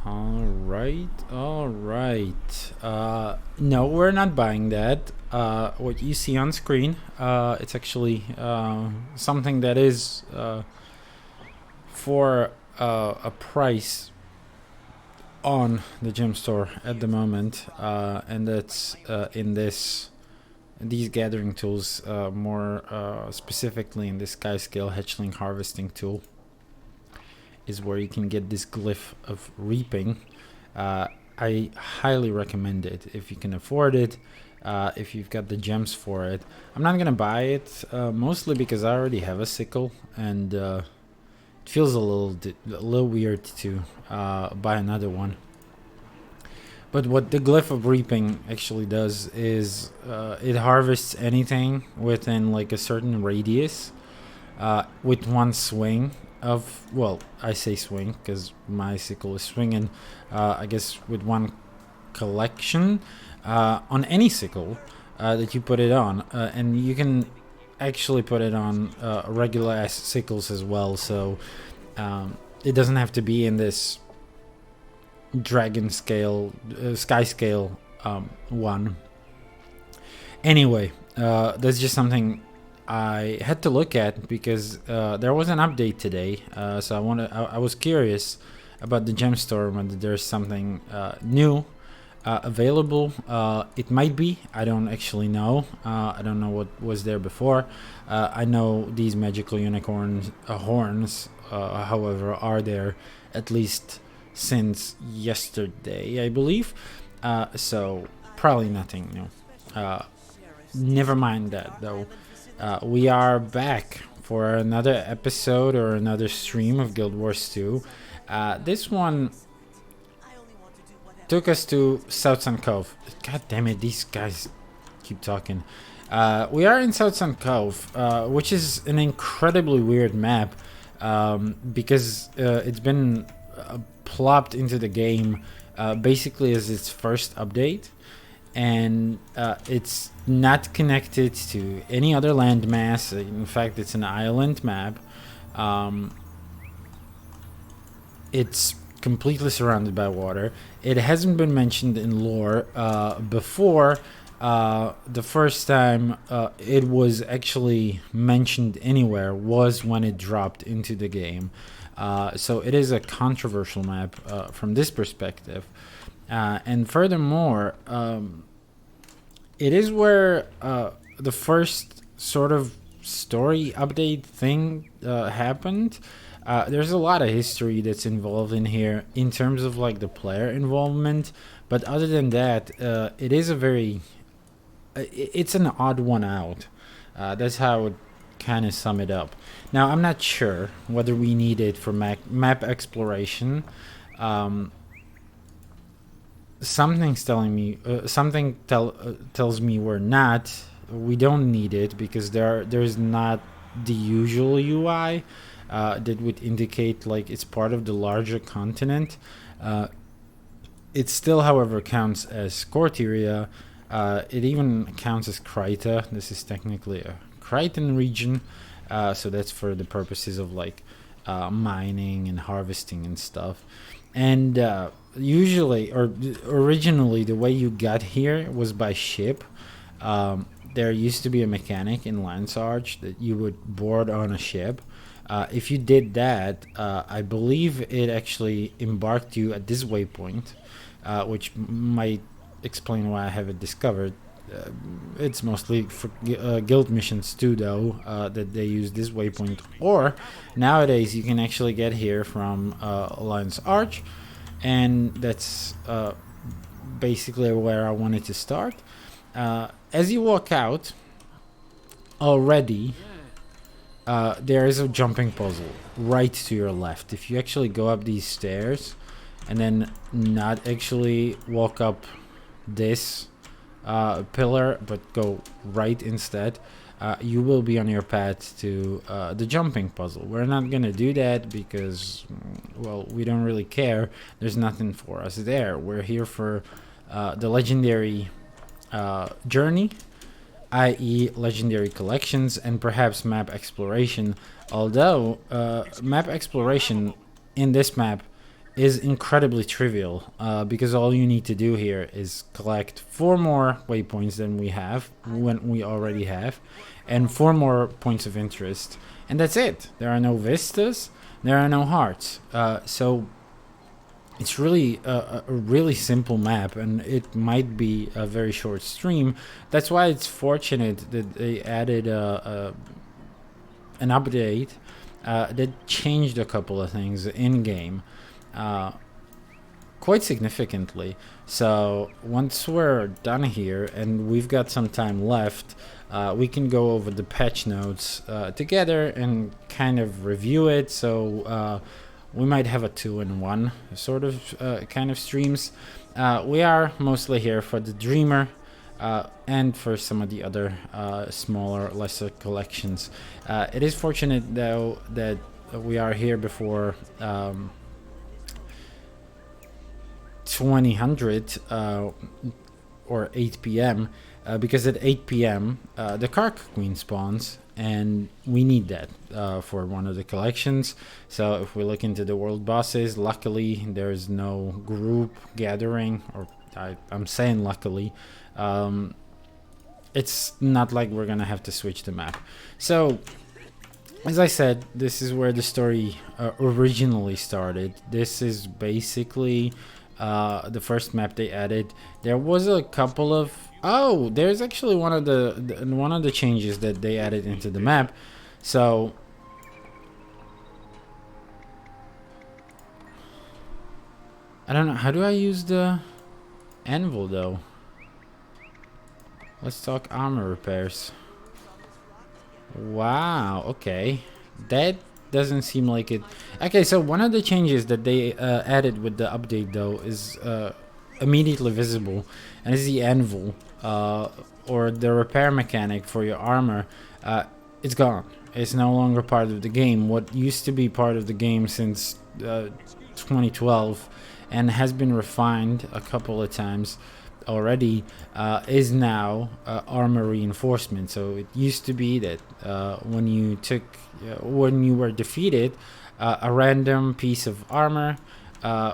All right. No, we're not buying that. What you see on screen, it's actually something that is for a price on the gem store at the moment, and that's in these gathering tools, more specifically in this sky scale hatchling harvesting tool, is where you can get this glyph of reaping. I highly recommend it if you can afford it, if you've got the gems for it. I'm not gonna buy it, mostly because I already have a sickle, and it feels a little weird to buy another one. But what the glyph of reaping actually does is it harvests anything within like a certain radius with one swing of, well, I say swing because my sickle is swinging, I guess with one collection on any sickle that you put it on, and you can actually put it on regular ass sickles as well, so it doesn't have to be in this dragon scale, sky scale one. Anyway, that's just something I had to look at because there was an update today, so I was curious about the gem store, whether there's something new available. It might be, I don't actually know. I don't know what was there before. I know these magical unicorn horns, however, are there at least since yesterday, I believe. So probably nothing new. Never mind that though. We are back for another episode or another stream of Guild Wars 2. This one took us to Southsun Cove. God damn it, these guys keep talking. We are in Southsun Cove, which is an incredibly weird map, because it's been plopped into the game basically as its first update, and it's not connected to any other landmass. In fact, it's an island map. It's completely surrounded by water. It hasn't been mentioned in lore before. The first time it was actually mentioned anywhere was when it dropped into the game. So it is a controversial map from this perspective. And furthermore, it is where the first sort of story update thing happened. There's a lot of history that's involved in here in terms of like the player involvement, but other than that, it is a very it's an odd one out. That's how I would kind of sum it up. Now, I'm not sure whether we need it for map exploration. Something's telling me, tells me we don't need it, because there's not the usual UI that would indicate like it's part of the larger continent. It still, however, counts as Corteria. It even counts as Crita. This is technically a Critan region, so that's for the purposes of like mining and harvesting and stuff. And usually, or originally, the way you got here was by ship. There used to be a mechanic in Lance Arch that you would board on a ship. If you did that, I believe it actually embarked you at this waypoint, which might explain why I haven't discovered. It's mostly for guild missions too, though, that they use this waypoint. Or nowadays you can actually get here from Alliance Arch, and that's basically where I wanted to start. As you walk out, already there is a jumping puzzle right to your left. If you actually go up these stairs and then not actually walk up this pillar but go right instead, you will be on your path to the jumping puzzle. We're not gonna do that because, well, we don't really care. There's nothing for us there. We're here for the legendary journey, i.e. legendary collections and perhaps map exploration, although map exploration in this map is incredibly trivial because all you need to do here is collect 4 more waypoints than we have when we already have, and 4 more points of interest, and that's it. There are no vistas, there are no hearts, so it's really a really simple map, and it might be a very short stream. That's why it's fortunate that they added an update that changed a couple of things in game quite significantly. So once we're done here and we've got some time left, we can go over the patch notes together and kind of review it. So we might have a 2-in-1 sort of kind of streams. We are mostly here for the Dreamer and for some of the other smaller, lesser collections. It is fortunate though that we are here before 2000 or 8 p.m. Because at 8 p.m. The Carca Queen spawns, and we need that for one of the collections. So if we look into the world bosses, luckily there's no group gathering, or I'm saying luckily. It's not like we're gonna have to switch the map. So as I said, this is where the story originally started. This is basically the first map they added. There was a couple of there's actually one of the changes that they added into the map. So I don't know, how do I use the anvil though? Let's talk armor repairs. Wow, okay, that doesn't seem like it. Okay, so one of the changes that they added with the update though is immediately visible, and is the anvil or the repair mechanic for your armor. It's gone. It's no longer part of the game. What used to be part of the game since 2012 and has been refined a couple of times already is now armor reinforcement. So it used to be that when you were defeated, a random piece of armor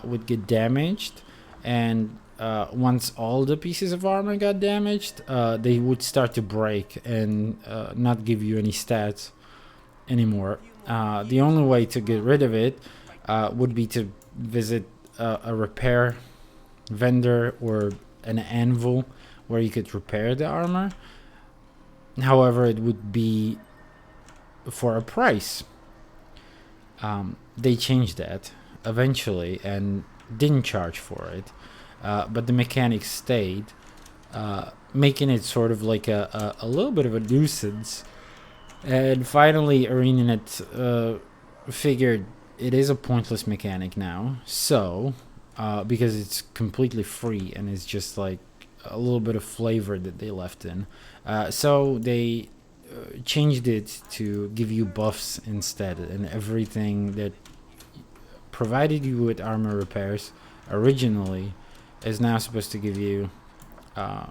would get damaged, and once all the pieces of armor got damaged, they would start to break and not give you any stats anymore. The only way to get rid of it would be to visit a repair vendor or an anvil where you could repair the armor. However, it would be for a price. They changed that eventually and didn't charge for it, but the mechanics stayed, making it sort of like a little bit of a nuisance. And finally ArenaNet figured it is a pointless mechanic now, so because it's completely free and it's just like a little bit of flavor that they left in, so they changed it to give you buffs instead, and everything that provided you with armor repairs originally is now supposed to give you a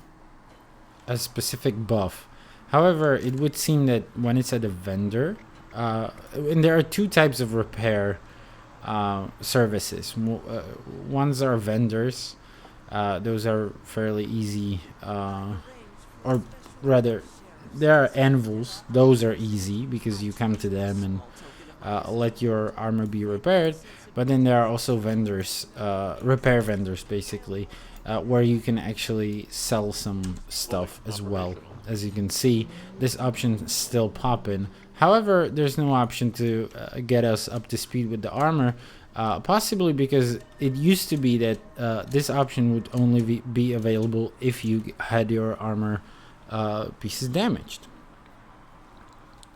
specific buff. However, it would seem that when it's at a vendor, and there are two types of repair services. Ones are vendors. Those are fairly easy, or rather, there are anvils. Those are easy because you come to them and let your armor be repaired. But then there are also vendors, repair vendors basically, where you can actually sell some stuff as well. As you can see, this option is still popping. However, there's no option to get us up to speed with the armor, possibly because it used to be that this option would only be available if you had your armor pieces damaged.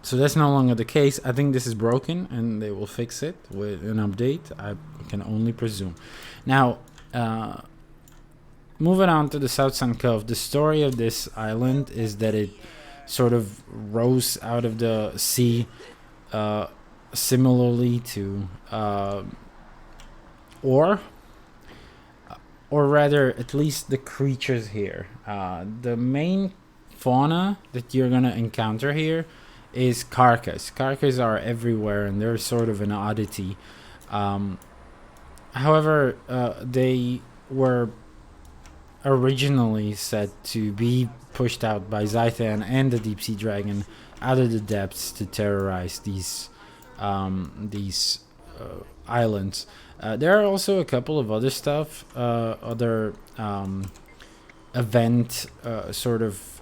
So that's no longer the case. I think this is broken and they will fix it with an update, I can only presume. Now, moving on to the Southsun Cove, the story of this island is that it sort of rose out of the sea, similarly to or rather at least the creatures here. The main fauna that you're gonna encounter here is carcas. Carcas are everywhere, and they're sort of an oddity. However, they were originally said to be pushed out by Zythan and the Deep Sea Dragon out of the depths to terrorize these islands. There are also a couple of other stuff, other event sort of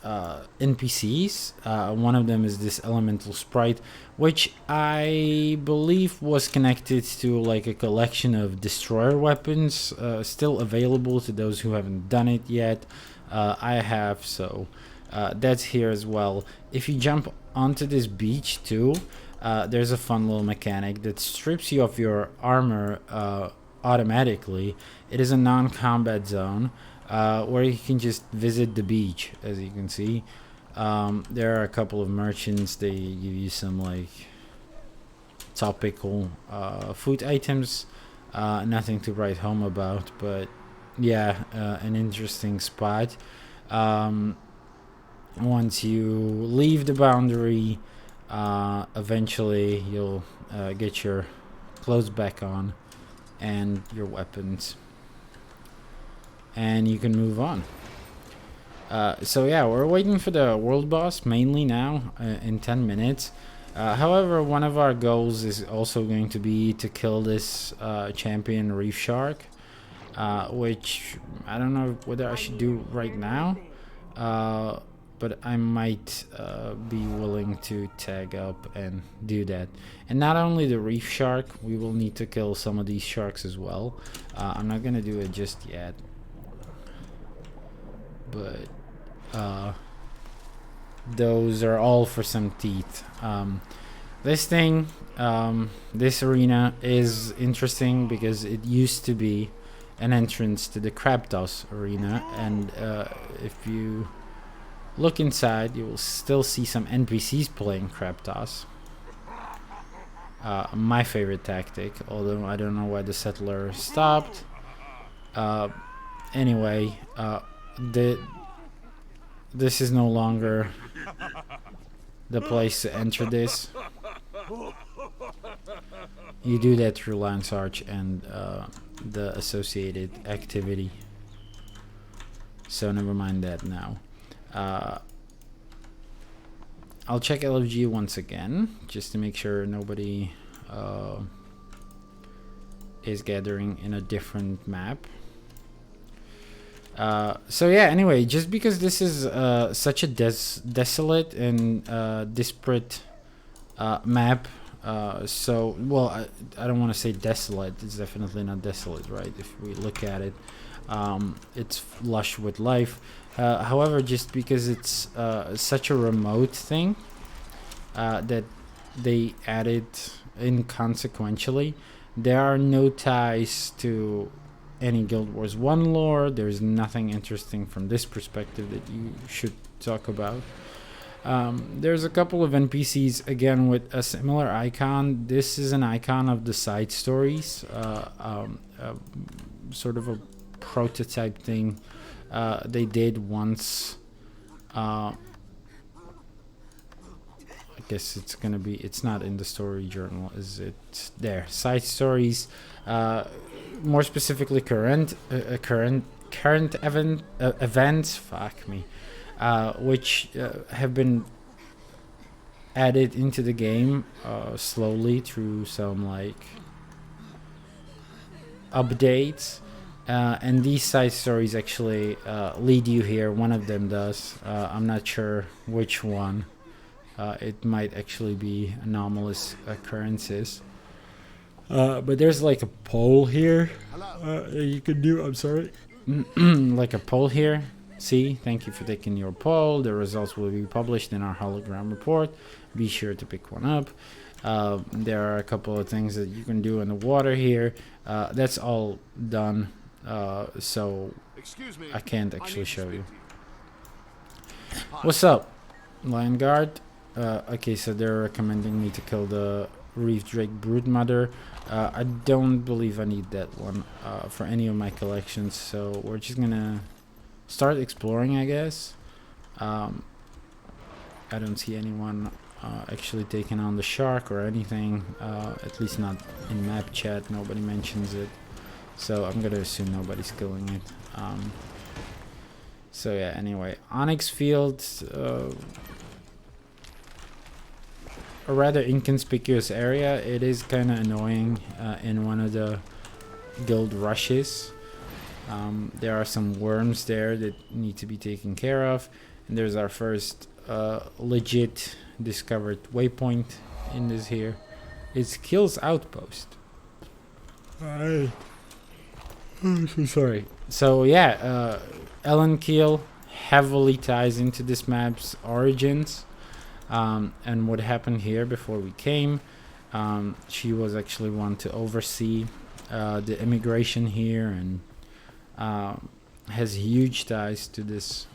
NPCs. One of them is this elemental sprite, which I believe was connected to like a collection of destroyer weapons, still available to those who haven't done it yet. I have, so that's here as well. If you jump onto this beach too, there's a fun little mechanic that strips you of your armor automatically. It is a non-combat zone where you can just visit the beach. As you can see, there are a couple of merchants. They give you some like topical food items, nothing to write home about, but yeah, an interesting spot. Once you leave the boundary, eventually you'll get your clothes back on and your weapons, and you can move on. So yeah, we're waiting for the world boss mainly now in 10 minutes. However, one of our goals is also going to be to kill this champion reef shark, which I don't know whether I should do right now, but I might be willing to tag up and do that. And not only the reef shark, we will need to kill some of these sharks as well. I'm not gonna do it just yet, but those are all for some teeth. This thing, this arena is interesting because it used to be an entrance to the Crabtos Arena, and if you look inside, you will still see some NPCs playing Crabtos. My favorite tactic, although I don't know why the settler stopped. Anyway, this is no longer the place to enter this. You do that through Lance Arch and the associated activity. So never mind that now. I'll check LFG once again, just to make sure nobody is gathering in a different map. So yeah, anyway, just because this is such a desolate and disparate map, so, well, I don't want to say desolate, it's definitely not desolate, right? If we look at it, it's lush with life. However, just because it's such a remote thing that they added inconsequentially, there are no ties to any Guild Wars 1 lore. There's nothing interesting from this perspective that you should talk about. There's a couple of NPCs again with a similar icon. This is an icon of the side stories, sort of a prototype thing they did once. I guess it's gonna be, it's not in the story journal, is it? There, side stories, more specifically current events, fuck me, which have been added into the game slowly through some like updates, and these side stories actually lead you here. One of them does. I'm not sure which one. It might actually be anomalous occurrences. But there's like a poll here you can do. I'm sorry. Like a poll here. See, thank you for taking your poll. The results will be published in our hologram report. Be sure to pick one up. There are a couple of things that you can do in the water here. That's all done. So I can't actually show you. What's up, Lion Guard? Okay, so they're recommending me to kill the Reef Drake Broodmother. I don't believe I need that one for any of my collections, so we're just gonna start exploring, I guess. I don't see anyone actually taking on the shark or anything, at least not in map chat. Nobody mentions it, so I'm gonna assume nobody's killing it. So yeah, anyway, Onyx Fields, a rather inconspicuous area. It is kind of annoying in one of the guild rushes. There are some worms there that need to be taken care of, and there's our first legit discovered waypoint in this here. It's Kill's Outpost. I'm so sorry. So yeah, Ellen Keel heavily ties into this map's origins, and what happened here before we came. She was actually one to oversee the immigration here, and has huge ties to this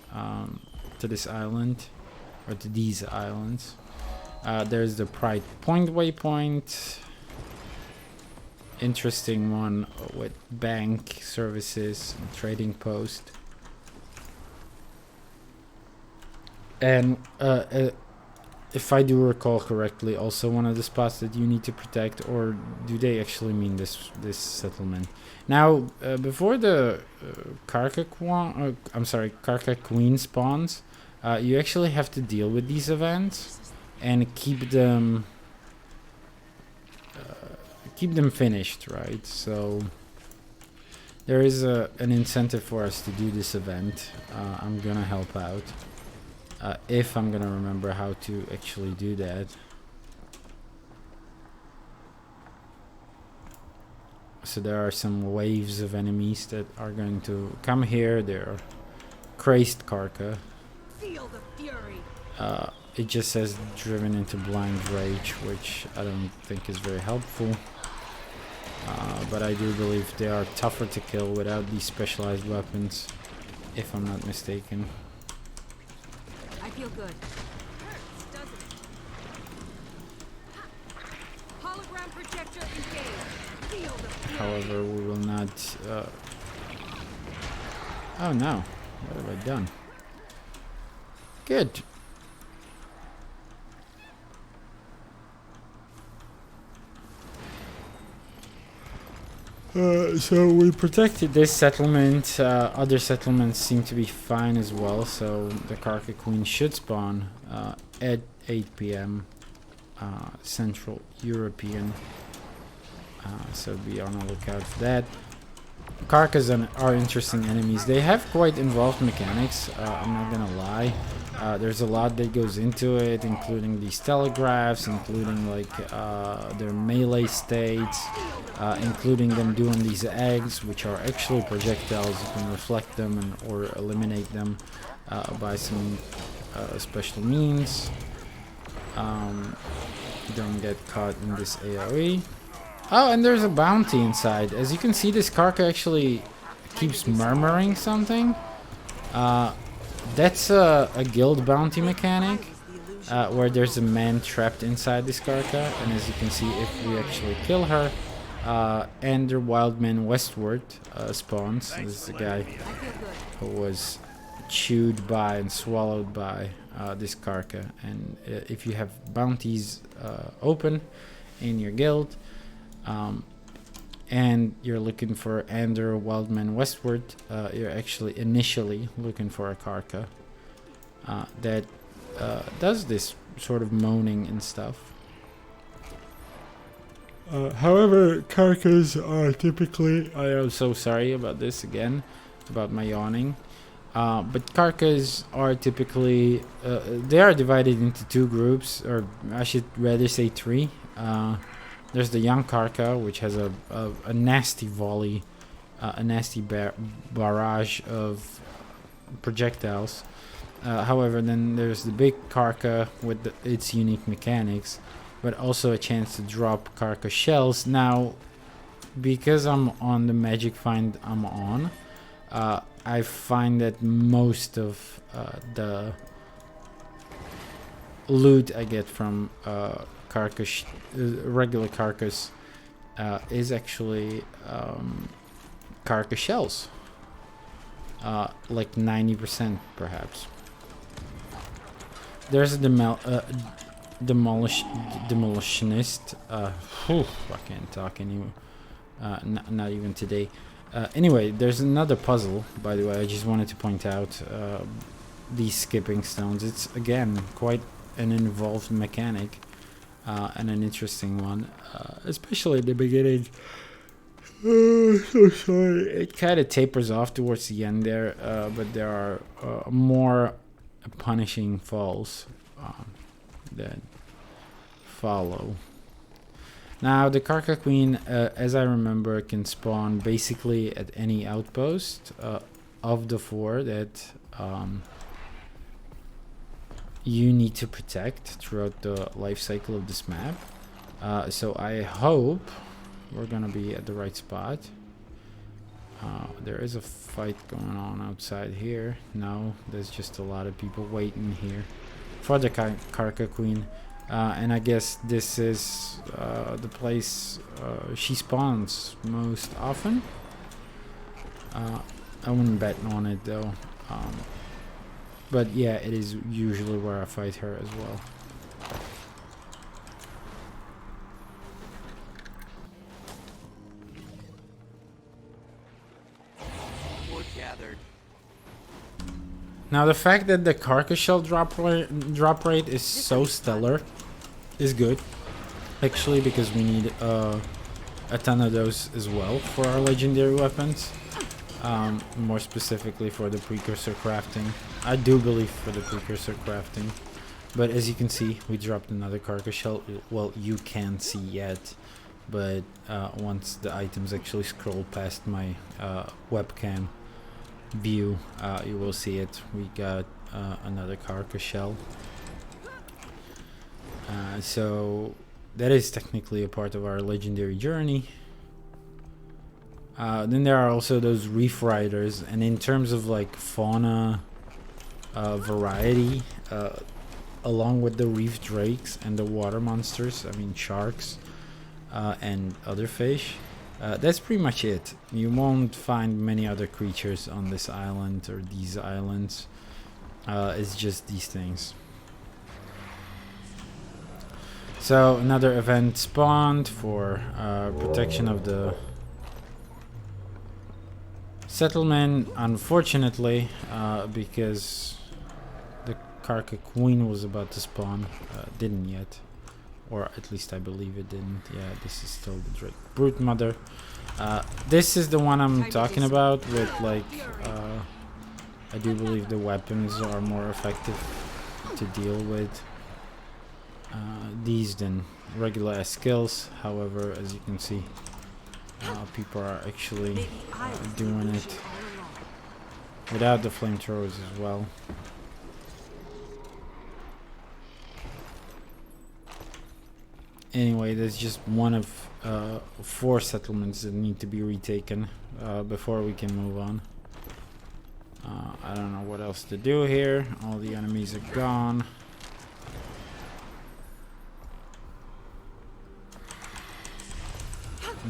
island, or to these islands. There's the Pride Point waypoint. Interesting one with bank services and trading post. And if I do recall correctly, also one of the spots that you need to protect, or do they actually mean this settlement? Now, before the Carca Queen spawns, you actually have to deal with these events and keep them finished, right? So there is an incentive for us to do this event. I'm gonna help out if I'm gonna remember how to actually do that. So there are some waves of enemies that are going to come here. They're crazed Carca. Feel the fury. It just says driven into blind rage, which I don't think is very helpful. But I do believe they are tougher to kill without these specialized weapons, if I'm not mistaken. I feel good. Hurts, doesn't it? Hologram projector engaged. Feel the fury. However, we will not... Oh no, what have I done? Good. So we protected this settlement. Other settlements seem to be fine as well, so the Carca Queen should spawn at 8 p.m. Central European. So be on the lookout for that. Carcas are interesting enemies. They have quite involved mechanics, I'm not gonna lie. There's a lot that goes into it, including these telegraphs, including like their melee states, including them doing these eggs, which are actually projectiles. You can reflect them or eliminate them by some special means. Don't get caught in this AoE. Oh, and there's a bounty inside. As you can see, this Carca actually keeps murmuring something. That's a guild bounty mechanic, where there's a man trapped inside this Carca. And as you can see, if we actually kill her, and the Wildman Westward spawns. This is the guy who was chewed by and swallowed by this Carca. And if you have bounties open in your guild, and you're looking for Ander Wildman Westward, you're actually initially looking for a Carca that does this sort of moaning and stuff. However, Carcas are typically... I am so sorry about this again, about my yawning. But Carcas are typically... they are divided into two groups, or I should rather say three. There's the young Carca, which has a nasty volley, a nasty barrage of projectiles. However, then there's the big Carca with its unique mechanics, but also a chance to drop Carca shells. Now, because I'm on the magic find I'm on, I find that most of the loot I get from regular Carcas is actually Carca shells, like 90% perhaps. there's a demolitionist. I can't talk anymore. Not even today. Anyway, there's another puzzle, by the way. I just wanted to point out these skipping stones. It's, again, quite an involved mechanic and an interesting one, especially at the beginning. So sorry. It kind of tapers off towards the end there, but there are more punishing falls that follow. Now, the Carca Queen, as I remember, can spawn basically at any outpost of the 4 that you need to protect throughout the life cycle of this map. So I hope we're gonna be at the right spot. There is a fight going on outside here. No, there's just a lot of people waiting here for the Carca Queen. And I guess this is the place she spawns most often. I wouldn't bet on it though. But yeah, it is usually where I fight her as well. Now the fact that the carcass shell drop rate is so stellar is good, actually, because we need a ton of those as well for our legendary weapons. More specifically for the precursor crafting. I do believe for the precursor crafting. But as you can see, we dropped another carcass shell. Well, you can't see yet, but once the items actually scroll past my webcam view, you will see it. We got another carcass shell. So that is technically a part of our legendary journey. Then there are also those reef riders, and in terms of like fauna variety, along with the reef drakes and the water monsters, I mean sharks and other fish, that's pretty much it. You won't find many other creatures on this island or these islands. It's just these things. So another event spawned for protection of the settlement, unfortunately, because the Carca Queen was about to spawn, didn't yet, or at least I believe it didn't. Yeah, this is still the Drake Brute Mother. This is the one I'm talking about with like, I do believe the weapons are more effective to deal with these than regular skills. However, as you can see, people are actually doing it without the flamethrowers as well. Anyway, there's just one of 4 settlements that need to be retaken before we can move on. I don't know what else to do here. All the enemies are gone.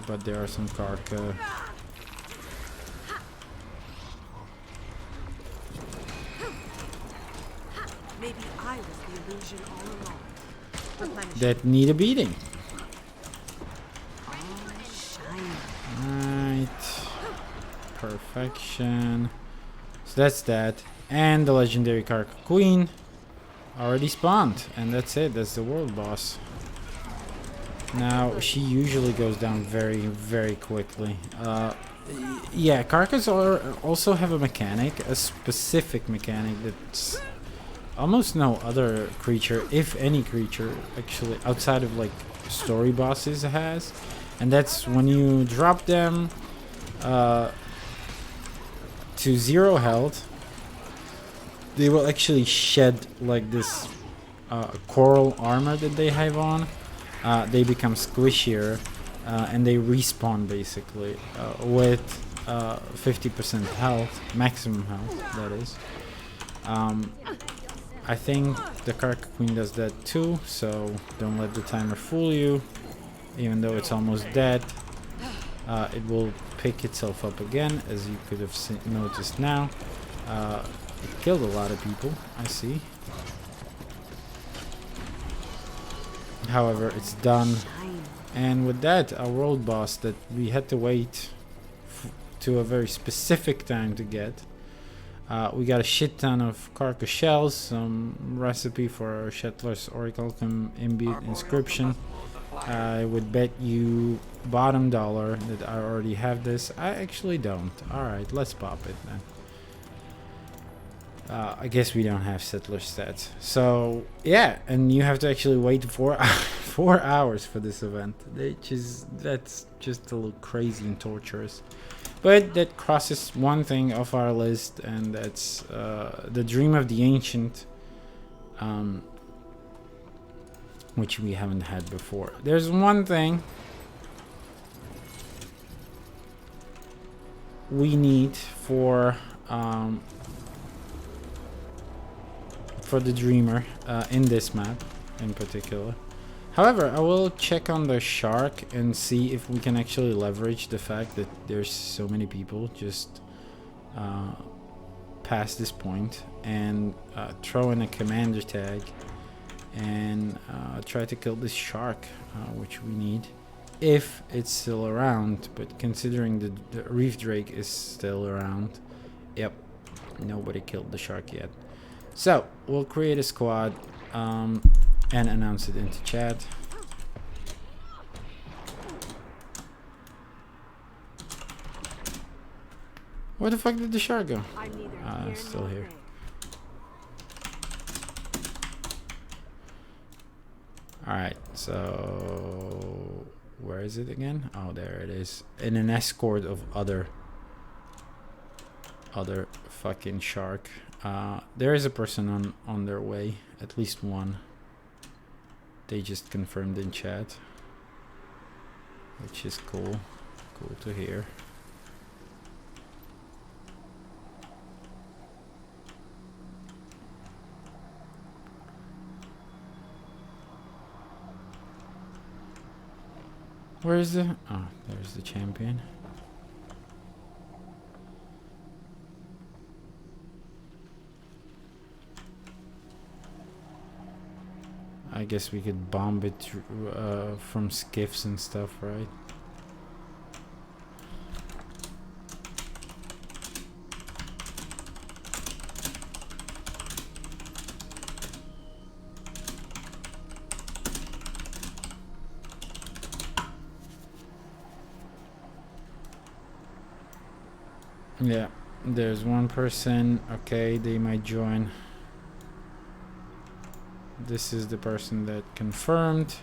But there are some Carca. Maybe I was the illusion all along. That need a beating. Shiny. Right. Perfection. So that's that. And the legendary Carca Queen already spawned. And that's it. That's the world boss. Now, she usually goes down very, very quickly. Yeah, Carcas also have a mechanic, a specific mechanic that's almost no other creature, if any creature, actually, outside of like story bosses has. And that's when you drop them to 0 health, they will actually shed like this coral armor that they have on. They become squishier and they respawn basically with 50% health, maximum health, that is. I think the Carca Queen does that too, so don't let the timer fool you. Even though it's almost dead, it will pick itself up again, as you could have noticed now. It killed a lot of people, I see. However, it's done. And with that, our world boss that we had to wait to a very specific time to get. We got a shit ton of Carca shells, some recipe for Shetler's Oracle imbued inscription. I would bet you bottom dollar that I already have this. I actually don't. Alright, let's pop it then. I guess we don't have settler stats. So yeah, and you have to actually wait 4 hours for this event, that's just a little crazy and torturous. But that crosses one thing off our list, and that's the Dream of the Ancient, which we haven't had before. There's one thing we need for the Dreamer in this map in particular. However, I will check on the shark and see if we can actually leverage the fact that there's so many people just past this point and throw in a commander tag and try to kill this shark, which we need if it's still around. But considering the reef drake is still around, yep, nobody killed the shark yet. So we'll create a squad and announce it into chat. Where the fuck did the shark go? Still here. Alright, so where is it again? Oh, there it is. In an escort of other fucking shark. There is a person on their way, at least one. They just confirmed in chat, which is cool to hear. Where is the... Oh, there's the champion. I guess we could bomb it from skiffs and stuff, right? Yeah, there's one person. Okay, they might join. This is the person that confirmed.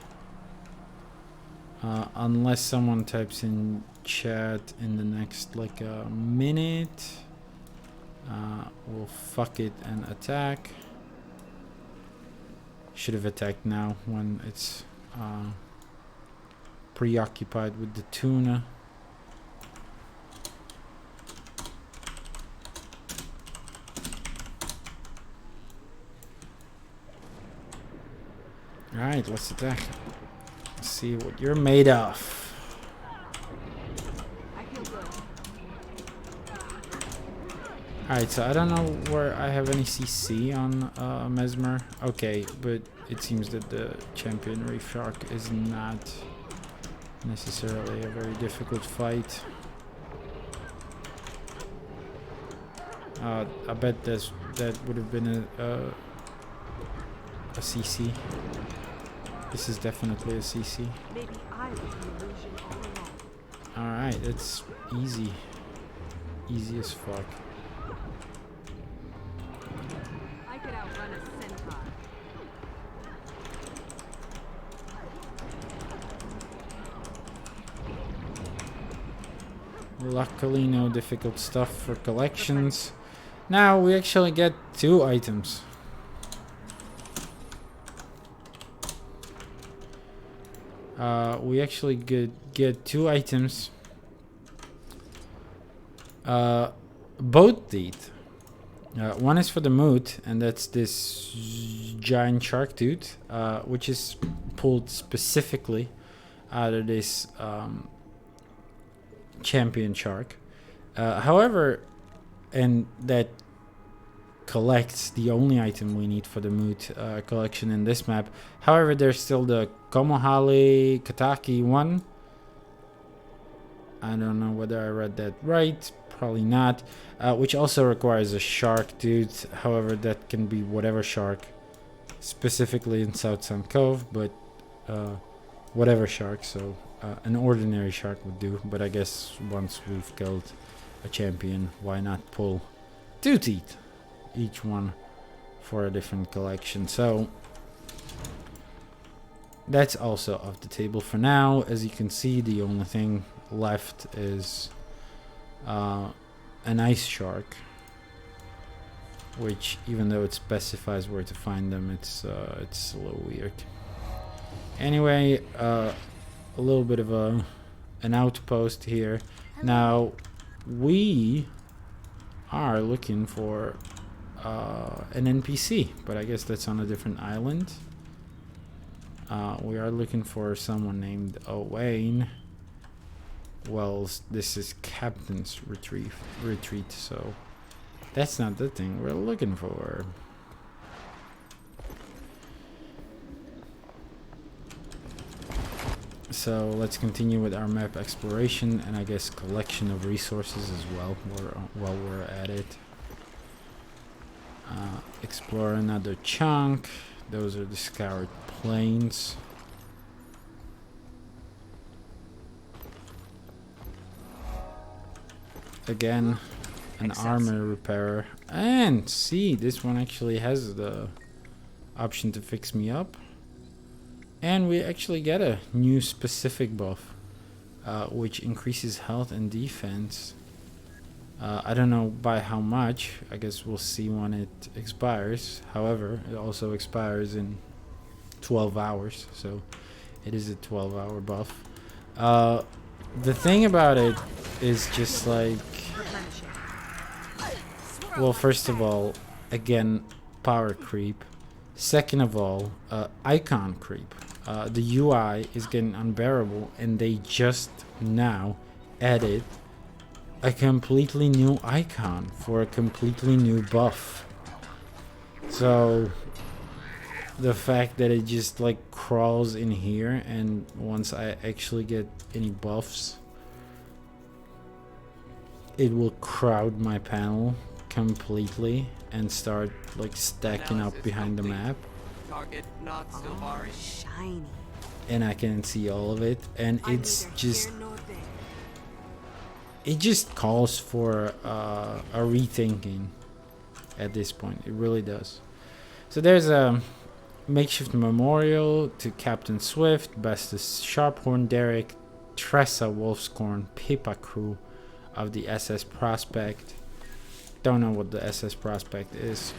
Unless someone types in chat in the next like a minute, we'll fuck it and attack. Should have attacked now when it's preoccupied with the tuna. Alright, let's attack. Let's see what you're made of. Alright, so I don't know where I have any CC on Mesmer. Okay, but it seems that the champion reef shark is not necessarily a very difficult fight. I bet that would have been a CC. This is definitely a CC. Alright, it's easy. Easy as fuck. I could outrun a centaur. Luckily, no difficult stuff for collections. Now we actually get 2 items. We actually get 2 items. Boat teeth. One is for the moot, and that's this giant shark tooth, which is pulled specifically out of this champion shark. However, and that collect the only item we need for the mood collection in this map. However, there's still the Komohali Kataki one. I don't know whether I read that right. Probably not. Which also requires a shark, dude. However, that can be whatever shark. Specifically in Southsun Cove, but whatever shark. So an ordinary shark would do. But I guess once we've killed a champion, why not pull 2 teeth? Each one for a different collection. So that's also off the table for now. As you can see, the only thing left is an ice shark, which, even though it specifies where to find them, it's a little weird. Anyway, a little bit of an outpost here. Now we are looking for an NPC, but I guess that's on a different island. We are looking for someone named Owain. Well, this is Captain's retreat, so that's not the thing we're looking for. So let's continue with our map exploration and I guess collection of resources as well while we're at it. Explore another chunk. Those are the scoured plains. Again, an armor repairer. And see, this one actually has the option to fix me up. And we actually get a new specific buff, which increases health and defense. I don't know by how much. I guess we'll see when it expires. However, it also expires in 12 hours. So it is a 12-hour buff. The thing about it is just like... Well, first of all, again, power creep. Second of all, icon creep. The UI is getting unbearable, and they just now added a completely new icon for a completely new buff. So the fact that it just like crawls in here, and once I actually get any buffs, it will crowd my panel completely and start like stacking up behind the map. Target not Shiny. And I can see all of it, and it's just... It just calls for a rethinking at this point. It really does. So there's a makeshift memorial to Captain Swift, Bestus Sharphorn, Derek, Tressa Wolfscorn, Pippa crew of the SS Prospect. Don't know what the SS Prospect is,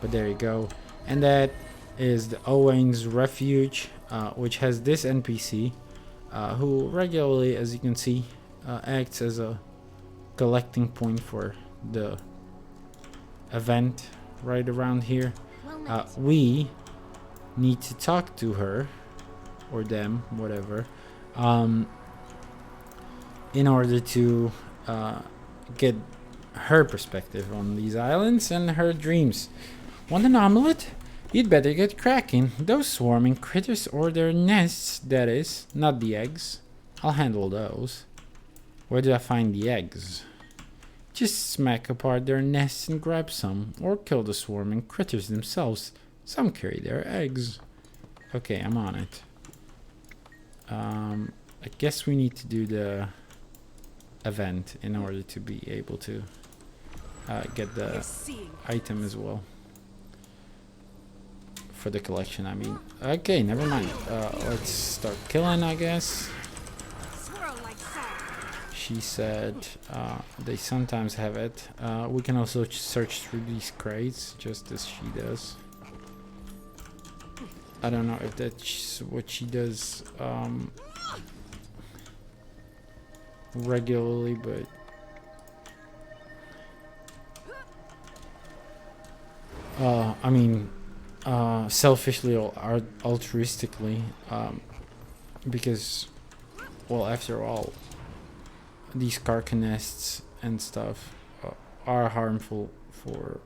but there you go. And that is the Owain's Refuge, which has this NPC. Who regularly, as you can see, acts as a collecting point for the event right around here. We need to talk to her, or them, whatever, in order to get her perspective on these islands and her dreams. Want an omelet? You'd better get cracking. Those swarming critters or their nests, that is, not the eggs. I'll handle those. Where did I find the eggs? Just smack apart their nests and grab some, or kill the swarming critters themselves. Some carry their eggs. Okay, I'm on it. I guess we need to do the event in order to be able to get the item as well. For the collection, I mean. Okay, never mind. Let's start killing, I guess. She said they sometimes have it. We can also search through these crates, just as she does. I don't know if that's what she does regularly, but... I mean... selfishly or altruistically, because, well, after all, these carca nests and stuff are harmful for...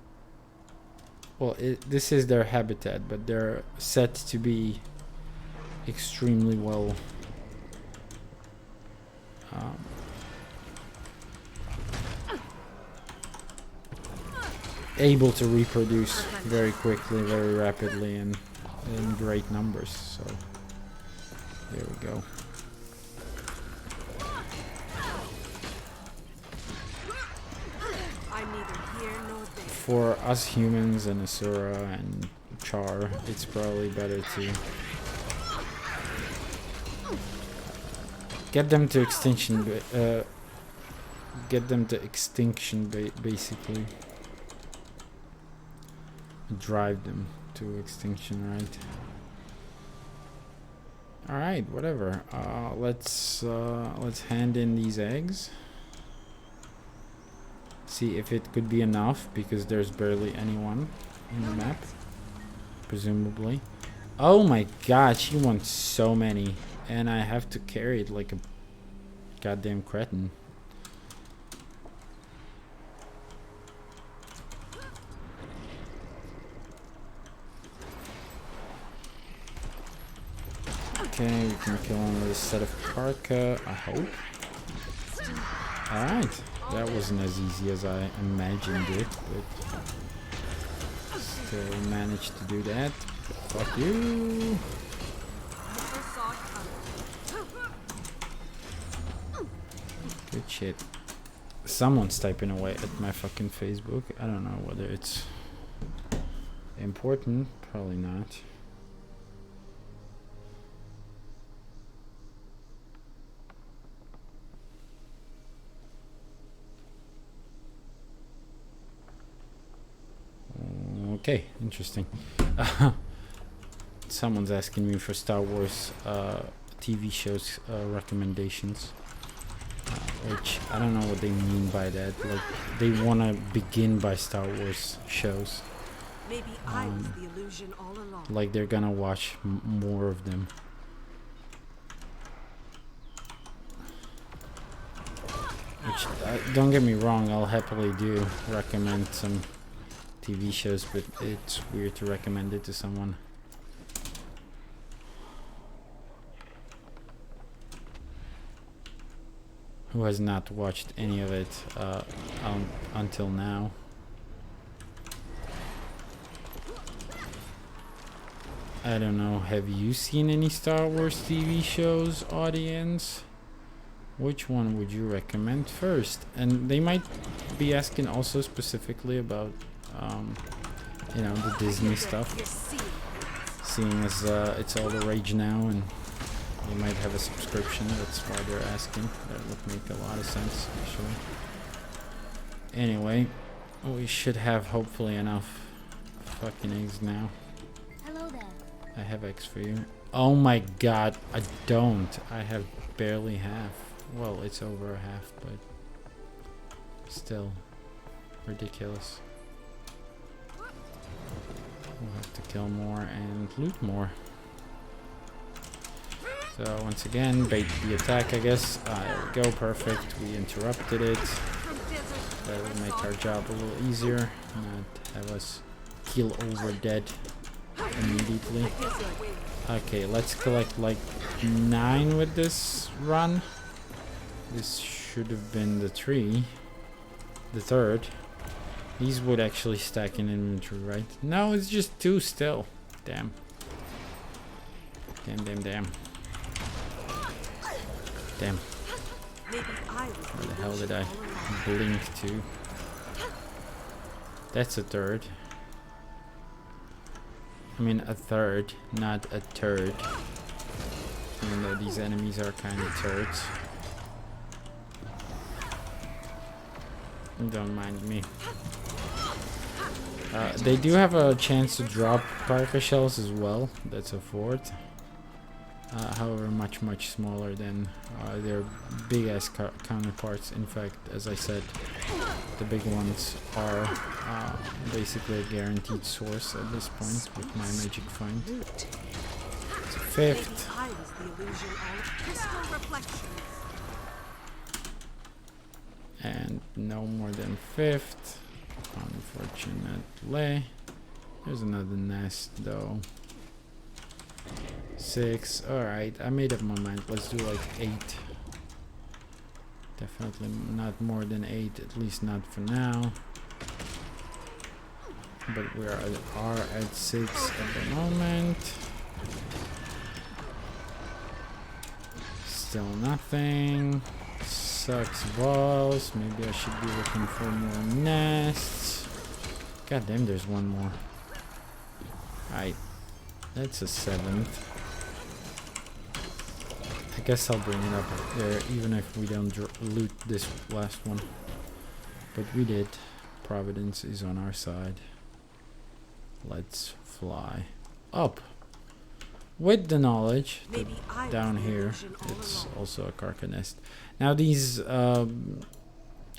Well, this is their habitat, but they're set to be extremely well able to reproduce very quickly, very rapidly, and in great numbers. So there we go. For us humans and Asura and Char, it's probably better to get them to extinction. Get them to extinction, basically. Drive them to extinction, right? All right, whatever. Let's hand in these eggs. See if it could be enough, because there's barely anyone in the map, presumably. Oh my god, she wants so many, and I have to carry it like a goddamn cretin. Okay, we can kill him with a set of Carca, I hope. Alright, that wasn't as easy as I imagined it, but still managed to do that. Fuck you! Good shit. Someone's typing away at my fucking Facebook. I don't know whether it's important, probably not. Okay, interesting. Someone's asking me for Star Wars TV shows recommendations, which I don't know what they mean by that. Like, they want to begin by Star Wars shows. Maybe I was the illusion all along. Like they're gonna watch more of them. Which, don't get me wrong, I'll happily do recommend some TV shows, but it's weird to recommend it to someone who has not watched any of it until now. I don't know, have you seen any Star Wars TV shows, audience? Which one would you recommend first? And they might be asking also specifically about you know, the Disney stuff, seeing as it's all the rage now and you might have a subscription. That's why they're asking. That would make a lot of sense, actually. Anyway, we should have hopefully enough fucking eggs now. Hello there. I have eggs for you. Oh my god, I don't. I have barely half. Well, it's over half, but still ridiculous. We'll have to kill more and loot more. So once again, bait the attack, I guess. There we go, perfect. We interrupted it. That will make our job a little easier. Not have us keel over dead immediately. Okay, let's collect like 9 with this run. This should have been the third. These would actually stack in inventory, right? No, it's just 2 still. Damn. Damn, damn, damn. Damn. Where the hell did I blink to? That's a third. I mean a third, not a turd. Even though these enemies are kind of turds. Don't mind me. They do have a chance to drop Carca shells as well. That's a fourth. However, much smaller than their big ass counterparts. In fact, as I said, the big ones are basically a guaranteed source at this point with my magic find. It's a fifth. And no more than 5th. Unfortunately. There's another nest though. 6. Alright, I made up my mind. Let's do like 8. Definitely not more than 8, at least not for now. But we are at 6 at the moment. Still nothing. Sucks balls. Maybe I should be looking for more nests. God damn, there's one more. Alright. That's a 7th. I guess I'll bring it up there, even if we don't loot this last one. But we did. Providence is on our side. Let's fly up. With the knowledge that down here, it's also a Carca nest. Now these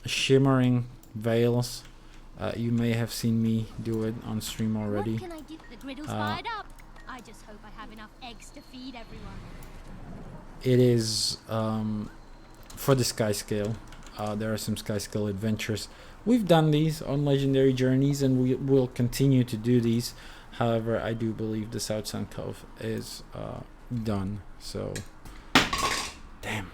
shimmering veils, you may have seen me do it on stream already. What can I do? The griddle's fired up. I just hope I have enough eggs to feed everyone. It is for the sky scale. There are some sky scale adventures. We've done these on legendary journeys, and we will continue to do these. However, I do believe the Southsun Cove is done. So, damn.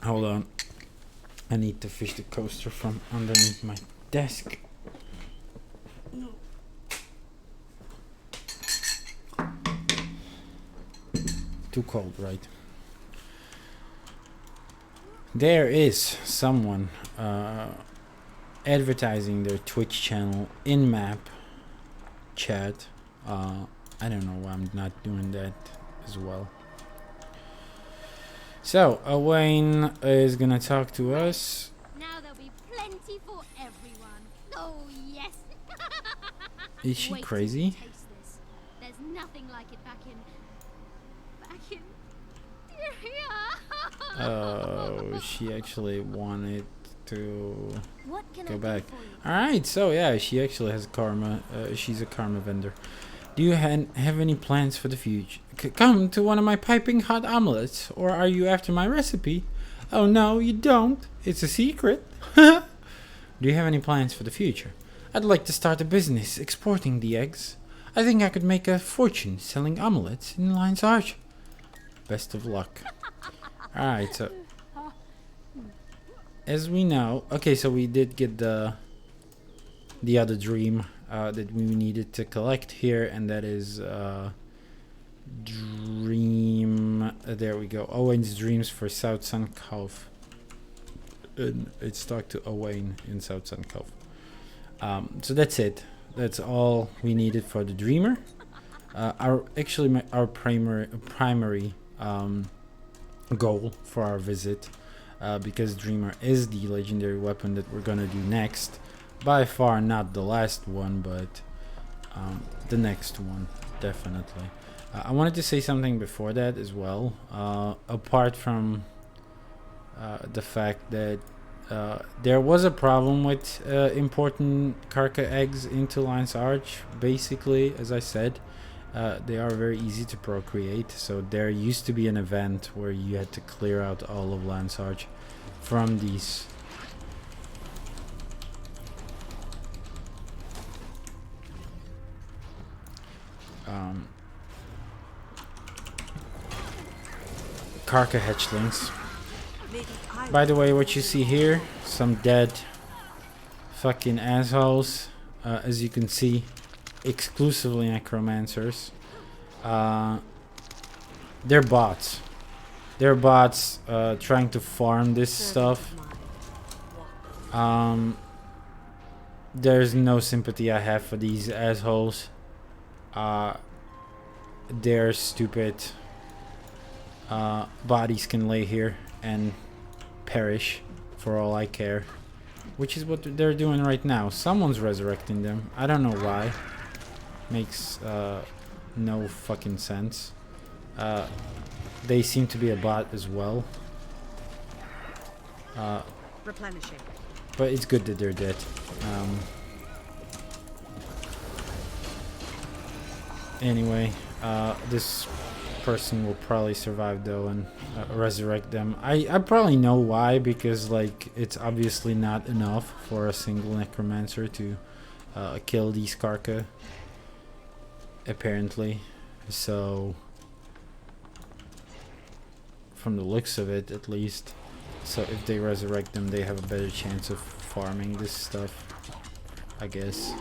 Hold on. I need to fish the coaster from underneath my desk. Too cold, right? There is someone advertising their Twitch channel in map chat. I don't know why I'm not doing that as well. So, Wayne is gonna talk to us. Now there'll be plenty for everyone. Oh yes. Is she Wait till crazy? you taste this. There's nothing like it back in. Oh, she actually wanted to What can go I back. do for you? Alright, so yeah, she actually has karma. She's a karma vendor. Do you have any plans for the future? Come to one of my piping hot omelets, or are you after my recipe? Oh no, you don't. It's a secret. Do you have any plans for the future? I'd like to start a business exporting the eggs. I think I could make a fortune selling omelets in Lion's Arch. Best of luck. Alright, so as we know, okay, so we did get the other dream that we needed to collect here, and that is dream. There we go. Owen's dreams for Southsun Cove. And it's talked to Owen in Southsun Cove. So that's it. That's all we needed for the dreamer. Our primary goal for our visit, because dreamer is the legendary weapon that we're gonna do next. By far not the last one, but the next one, definitely. I wanted to say something before that as well. Apart from the fact that there was a problem with importing Carca eggs into Lion's Arch. Basically, as I said, they are very easy to procreate. So there used to be an event where you had to clear out all of Lion's Arch from these Carca hatchlings. By the way, what you see here, some dead fucking assholes, as you can see, exclusively necromancers. They're bots. They're bots trying to farm this stuff. There's no sympathy I have for these assholes. They're stupid. Bodies can lay here and perish for all I care, which is what they're doing right now. Someone's resurrecting them. I don't know why. Makes no fucking sense. They seem to be a bot as well. Replenishing. But it's good that they're dead. Anyway, this person will probably survive though and resurrect them. I probably know why, because like it's obviously not enough for a single necromancer to kill these Carca, apparently. So from the looks of it, at least. So if they resurrect them, they have a better chance of farming this stuff, I guess.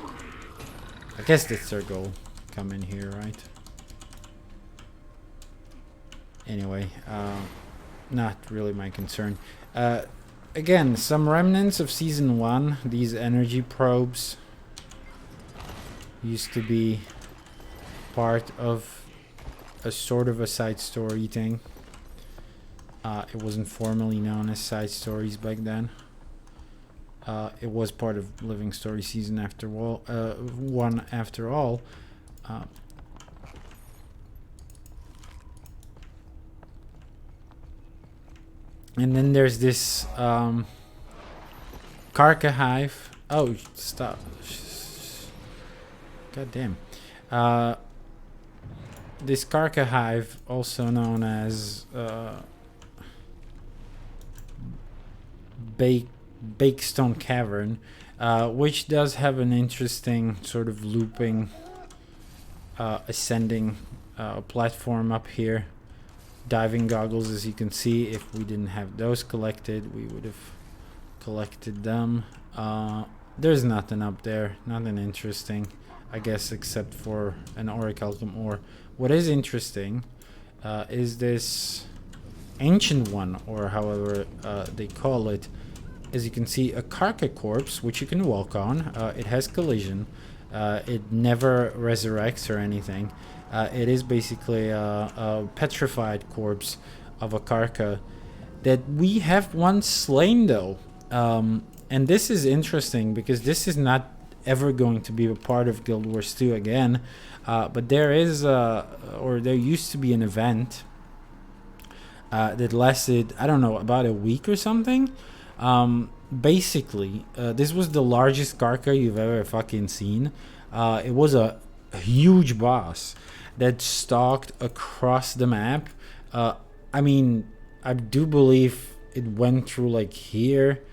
I guess that's their goal. Come in here, right? Anyway, not really my concern. Again, some remnants of season 1. These energy probes used to be part of a sort of a side story thing. It wasn't formally known as side stories back then. It was part of Living Story season after all, 1 after all. And then there's this Carca hive. Oh, stop. God damn. This Carca hive, also known as Bakestone Cavern, which does have an interesting sort of looping, ascending platform up here. Diving goggles, as you can see. If we didn't have those collected, we would have collected them. There's nothing up there, nothing interesting, I guess, except for an orichalcum ore. What is interesting is this ancient one, or however they call it. As you can see, a Carca corpse, which you can walk on. It has collision. It never resurrects or anything. It is basically a petrified corpse of a Carca that we have once slain, though. And this is interesting because this is not ever going to be a part of Guild Wars 2 again. But there is, or there used to be an event that lasted, I don't know, about a week or something. Basically, this was the largest Carca you've ever fucking seen. It was a huge boss that stalked across the map. I mean, I do believe it went through like here,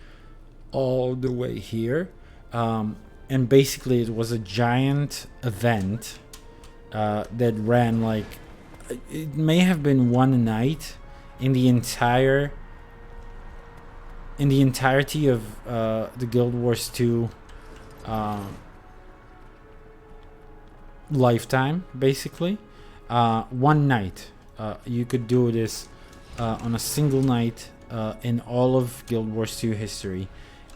all the way here. And basically it was a giant event that ran like, it may have been one night in the entirety of the Guild Wars 2 lifetime, basically. One night. You could do this on a single night in all of Guild Wars 2 history.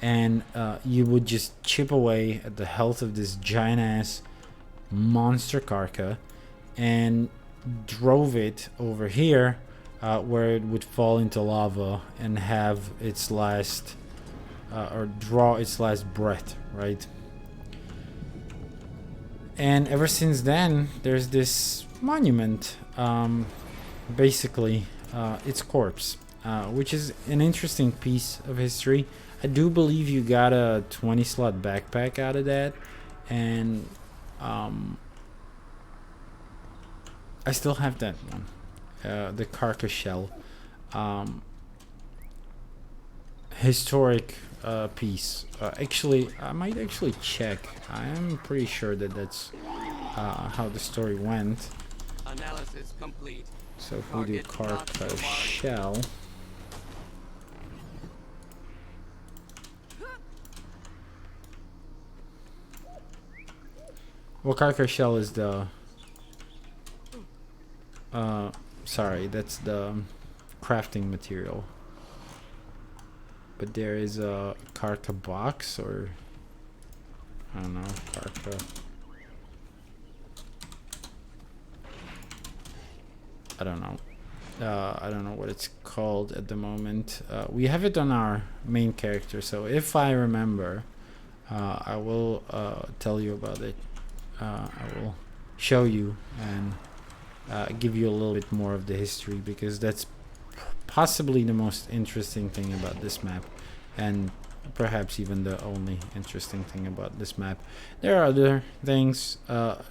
And you would just chip away at the health of this giant ass monster Carca and drove it over here where it would fall into lava and have its last or draw its last breath, right? And ever since then, there's this monument, basically its corpse, which is an interesting piece of history. I do believe you got a 20 slot backpack out of that, and I still have that one, the Carca shell, historic piece. Actually, I might actually check. I am pretty sure that that's how the story went. Analysis complete. So if we do Carca shell. Well, Carca shell is the sorry, that's the crafting material. But there is a Carca box, or I don't know, Carca. I don't know. I don't know what it's called at the moment. We have it on our main character, so if I remember, I will tell you about it. I will show you and give you a little bit more of the history, because that's possibly the most interesting thing about this map, and perhaps even the only interesting thing about this map. There are other things,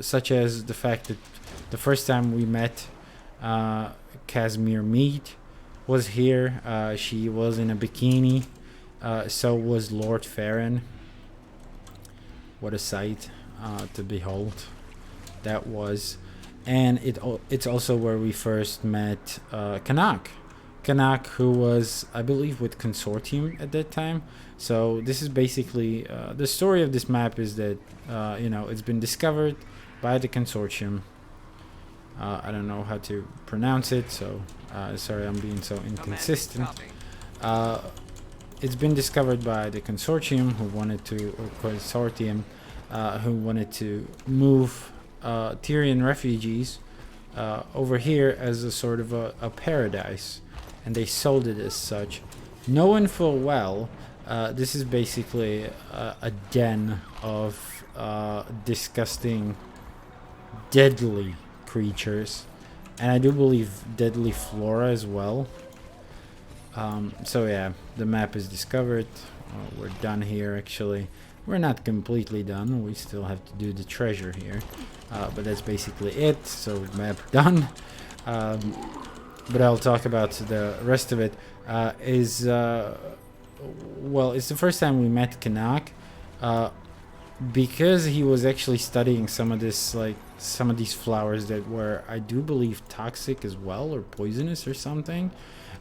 such as the fact that the first time we met Casimir Mead was here. She was in a bikini. So was Lord Farron. What a sight to behold that was. And it's also where we first met Kanak. Kanak, who was, I believe, with Consortium at that time. So this is basically the story of this map is that it's been discovered by the Consortium. I don't know how to pronounce it, so sorry I'm being so inconsistent. It's been discovered by the Consortium who wanted to move Tyrian refugees over here as a sort of a paradise, and they sold it as such, knowing full well this is basically a den of disgusting, deadly creatures, and I do believe deadly flora as well. So yeah, the map is discovered. We're done here. Actually, we're not completely done. We still have to do the treasure here, but that's basically it. So map done. But I'll talk about the rest of it. Well, it's the first time we met Kanak, because he was actually studying some of these flowers that were, I do believe, toxic as well, or poisonous or something.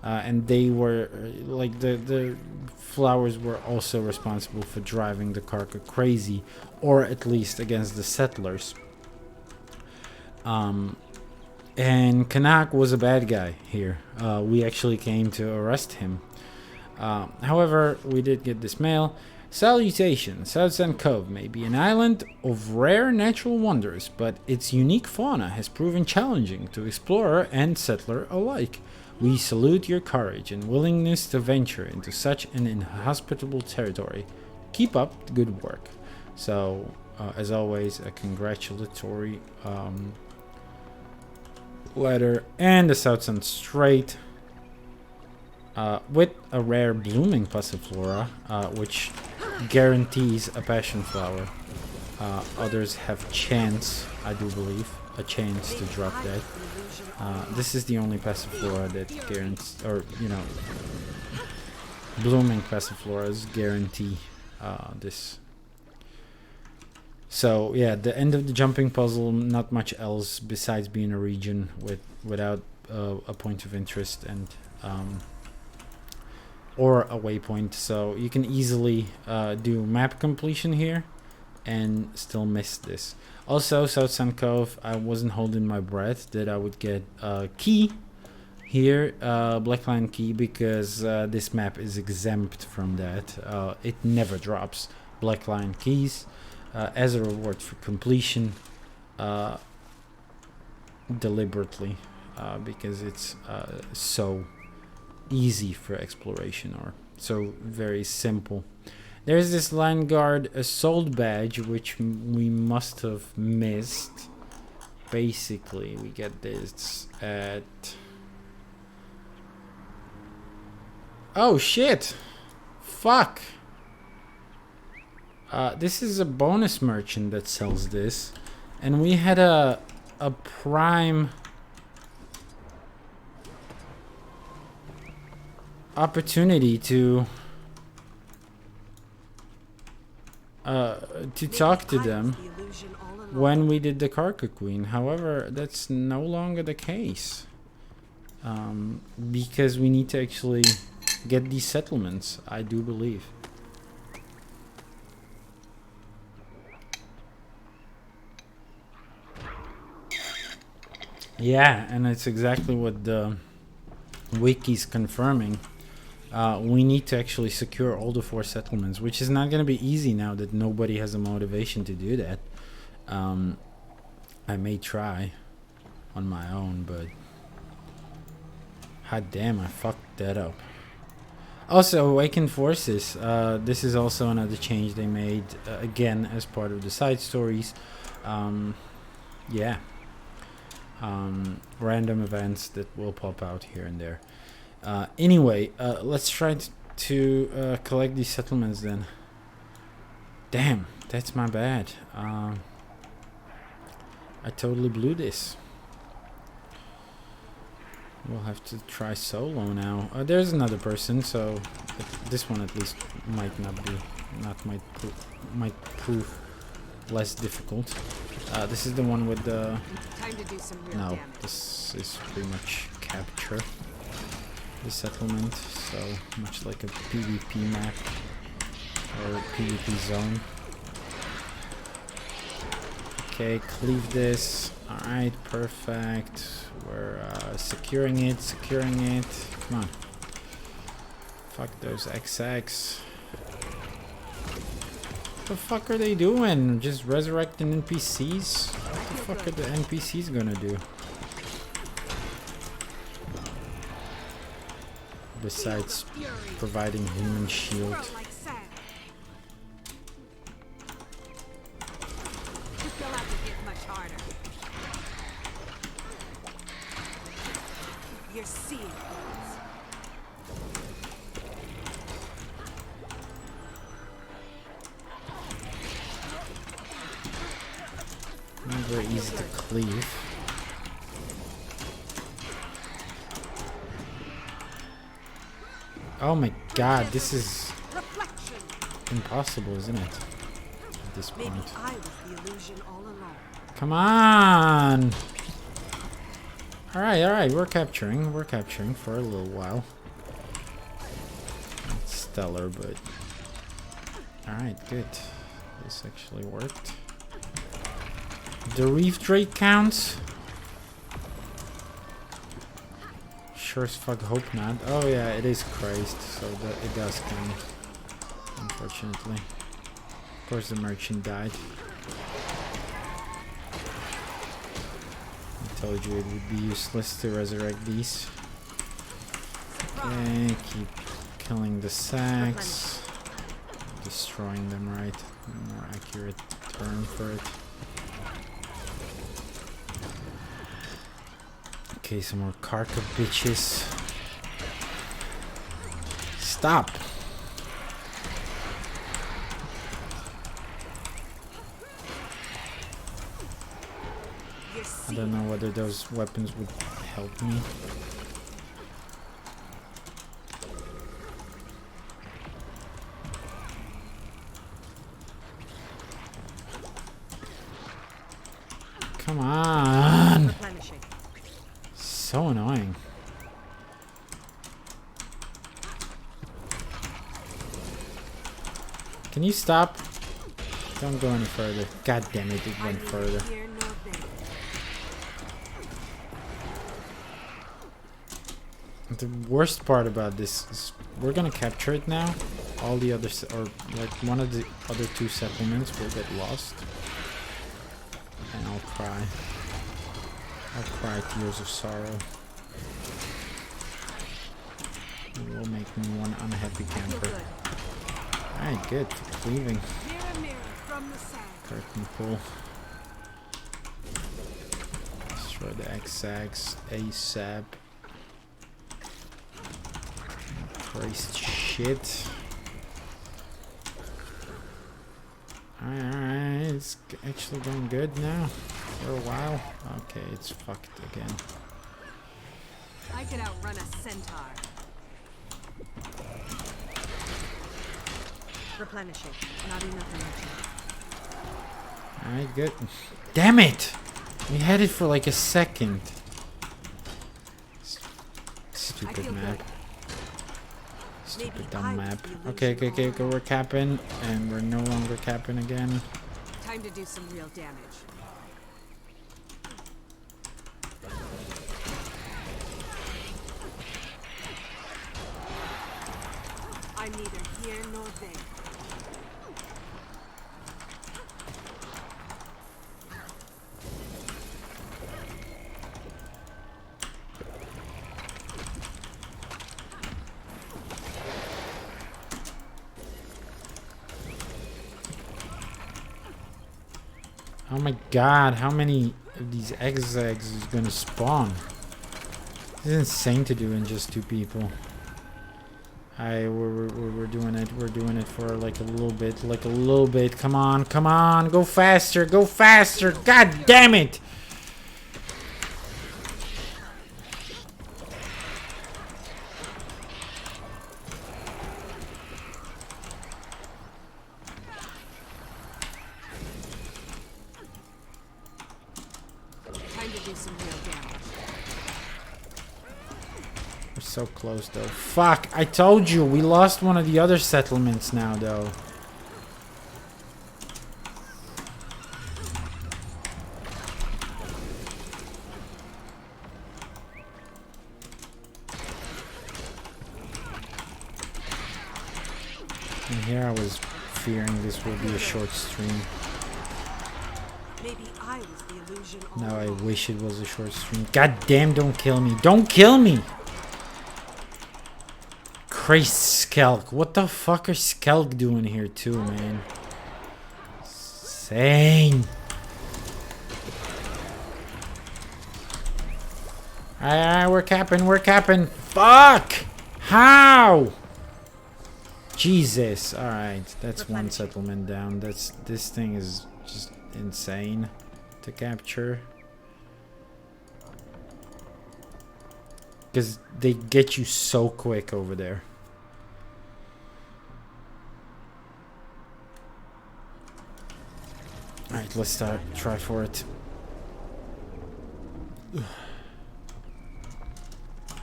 And they were the flowers were also responsible for driving the Carca crazy, or at least against the settlers. And Kanak was a bad guy here. We actually came to arrest him. However, we did get this mail. Salutation. Southsun Cove may be an island of rare natural wonders, but its unique fauna has proven challenging to explorer and settler alike. We salute your courage and willingness to venture into such an inhospitable territory. Keep up the good work. So, as always, a congratulatory letter and the Southsun Strait with a rare blooming passiflora, which guarantees a passion flower. Others have chance, I do believe, a chance to drop that. This is the only passiflora that guarantees, or blooming passifloras guarantee this. So yeah, the end of the jumping puzzle. Not much else besides being a region without a point of interest and or a waypoint. So you can easily do map completion here and still miss this. Also, Southsun Cove, I wasn't holding my breath that I would get a key here, Blackline key, because this map is exempt from that. It never drops Blackline keys as a reward for completion, deliberately, because it's so easy for exploration, or so very simple. There's this Land Guard Assault badge, which we must have missed. Basically, we get this at... Oh, shit! Fuck! This is a bonus merchant that sells this. And we had a prime... opportunity to talk to them when we did the Carca Queen. However, that's no longer the case, because we need to actually get these settlements, I do believe. Yeah, and it's exactly what the wiki's confirming. We need to actually secure all the 4 settlements, which is not going to be easy now that nobody has a motivation to do that. I may try on my own, but hot damn, I fucked that up. Also, Awakened Forces. This is also another change they made, again, as part of the side stories. Yeah. Random events that will pop out here and there. Anyway, let's try to to collect these settlements then. Damn, that's my bad. I totally blew this. We'll have to try solo now. There's another person, so this one at least might not be, might prove less difficult. This is the one with the. Time to do some real No, damage. this is pretty much capture the settlement, so much like a PvP map or PvP zone. Okay, cleave this. Alright, perfect. We're securing it. Come on. Fuck those XX. What the fuck are they doing? Just resurrecting NPCs? What the fuck are the NPCs gonna do? Besides providing human shield. Roll like sand. You'll have to hit much harder. You're seeing things. Not very easy to cleave. Oh my god, this is Reflection. impossible, isn't it? At this Maybe point. I was the illusion all along. Come on! Alright, we're capturing for a little while. Not stellar, but... Alright, good. This actually worked. The reef drake counts? Sure as fuck hope not. Oh yeah, it is crazed, so it does count. Unfortunately. Of course the merchant died. I told you it would be useless to resurrect these. Okay, keep killing the sacks. Destroying them, right? More accurate term for it. Okay, some more Carca bitches. Stop! I don't know whether those weapons would help me. Come on! Replenishing. So annoying. Can you stop? Don't go any further. God damn it, it went further. Here nor there. The worst part about this is we're gonna capture it now. All the other, or like one of the other two settlements will get lost. And I'll cry. I'll cry tears of sorrow. It will make me one unhappy camper. Alright, good. Cleaving. Mirror, mirror from the sand. Curtain pull. Destroy the XX ASAP. Christ shit. Alright, it's actually going good now. For a while. Okay, it's fucked again. I could outrun a centaur. Replenishing. Not enough energy. Alright, good. Damn it! We had it for like a second. Stupid map. Stupid dumb map. Okay, we're capping, and we're no longer capping again. Time to do some real damage. I'm neither here nor there. Oh my god, how many of these eggs is gonna spawn? This is insane to do in just two people. We're doing it. We're doing it for like a little bit. Like a little bit. Come on. Come on. Go faster. Go faster. God damn it. Time to do some real damage. We're so close though. Fuck. I told you. We lost one of the other settlements now though. And here I was fearing this will be a short stream. Maybe I was the illusion all Now I along. wish it was a short stream. God damn, don't kill me. Don't kill me! Christ, Skelk. What the fuck are Skelk doing here too, man? Insane. Alright, we're capping, we're capping. Fuck! How? Jesus. Alright, that's one settlement down. This thing is just insane to capture. Because they get you so quick over there. Alright, let's start. Try for it.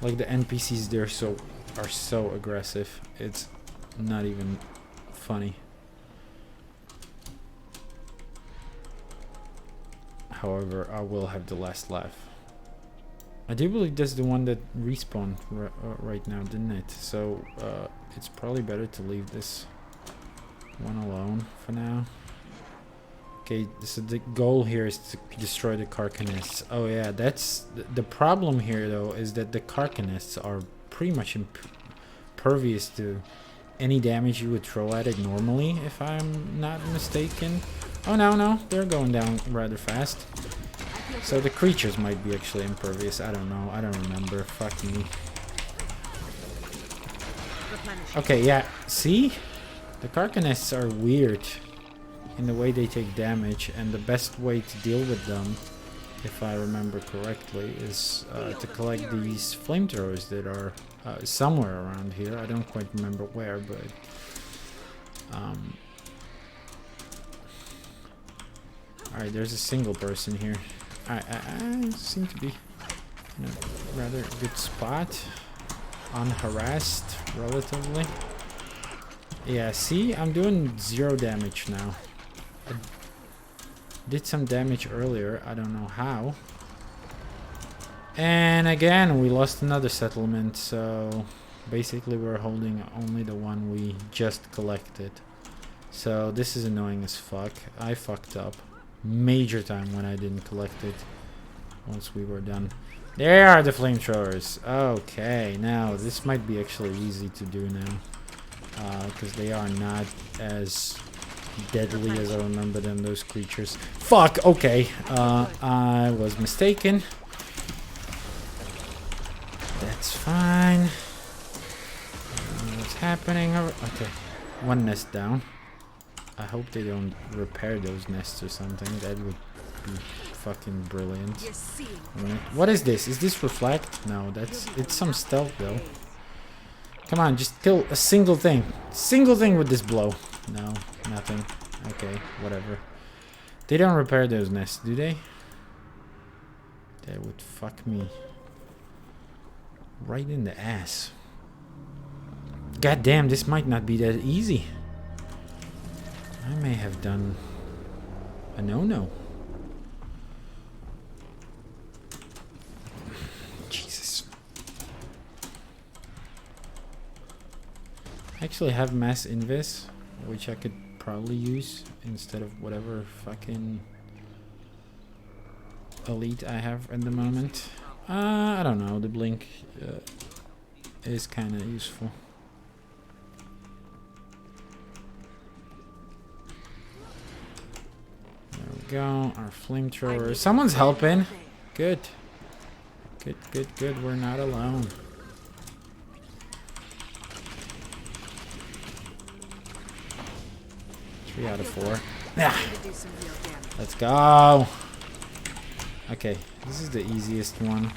Like the NPCs there are so aggressive. It's not even funny. However, I will have the last laugh. I do believe that's the one that respawned right now, didn't it? So it's probably better to leave this one alone for now. Okay, so the goal here is to destroy the Carca nests. Oh yeah, that's the problem here though, is that the Carca nests are pretty much impervious to any damage you would throw at it normally, if I'm not mistaken. Oh no, they're going down rather fast. So the creatures might be actually impervious. I don't know. I don't remember. Fuck me. Okay, yeah. See? The Carca nests are weird in the way they take damage, and the best way to deal with them, if I remember correctly, is to collect these flamethrowers that are somewhere around here. I don't quite remember where, but alright, there's a single person here. I seem to be in a rather good spot, unharassed relatively. Yeah, see, I'm doing 0 damage now. I did some damage earlier, I don't know how. And again, we lost another settlement, so basically we're holding only the one we just collected. So this is annoying as fuck. I fucked up major time when I didn't collect it once we were done. There are the flamethrowers. Okay, now this might be actually easy to do now, because they are not as deadly as I remember them, those creatures. Fuck, okay, I was mistaken. That's fine. What's happening? Okay, one nest down. I hope they don't repair those nests or something. That would be fucking brilliant. What is this? Is this reflect? No, it's some stealth though. Come on, just kill a single thing. Single thing with this blow. No, nothing. Okay, whatever. They don't repair those nests, do they? That would fuck me right in the ass. God damn, this might not be that easy. I may have done a no-no. Jesus. I actually have mass invis, which I could probably use instead of whatever fucking elite I have at the moment. I don't know, the blink is kind of useful. Go, our flamethrower. Someone's helping. Good. Good. We're not alone. 3 out of 4. Time to do some real damage. Let's go. Okay, this is the easiest one.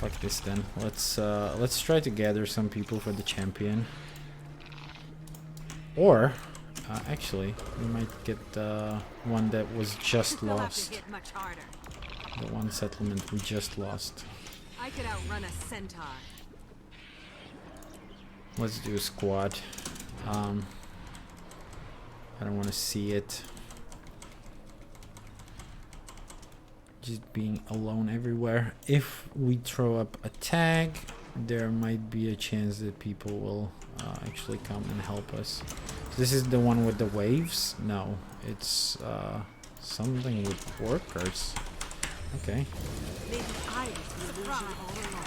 Fuck this then. Let's try to gather some people for the champion. Or actually, we might get the one that was just We'll have to lost. hit much harder. The one settlement we just lost. I could outrun a centaur. Let's do a squad. I don't want to see it. Just being alone everywhere. If we throw up a tag, there might be a chance that people will actually come and help us. So this is the one with the waves? No, it's something with workers. Okay. Maybe I was the illusion all along.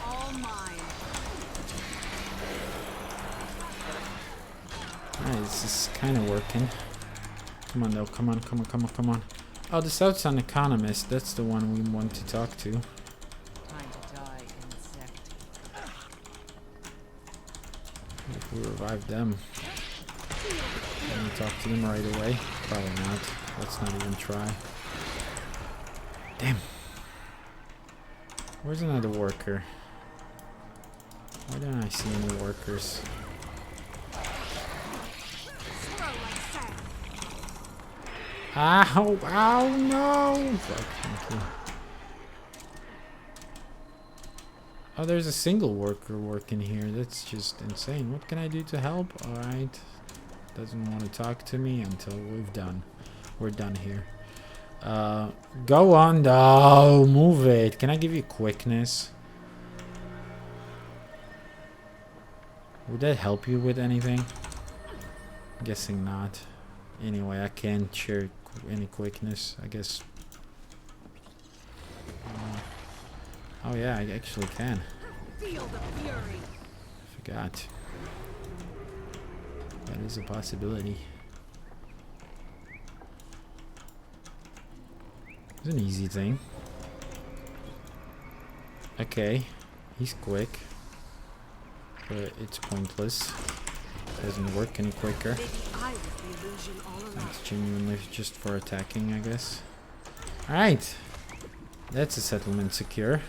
All mine. Alright, this is kind of working. Come on though, come on, come on, come on, come on. Oh, the Southsun economist, that's the one we want to talk to. Time to die, insect. If we revive them. Can we talk to them right away? Probably not. Let's not even try. Damn. Where's another worker? Why don't I see any workers? Throw like sand. Ow! Ow! No! Fuck, thank you. Oh, there's a single worker working here. That's just insane. What can I do to help? Alright. Doesn't want to talk to me until we're done here. Go on though. Move it. Can I give you quickness? Would that help you with anything? Guessing not. Anyway, I can't share any quickness, I guess. Oh yeah, I actually can. Feel the fury. Forgot. That is a possibility. It's an easy thing. Okay, he's quick, but it's pointless. Doesn't work any quicker. Maybe I was the illusion all along. It's genuinely just for attacking, I guess. Alright. That's a settlement secure.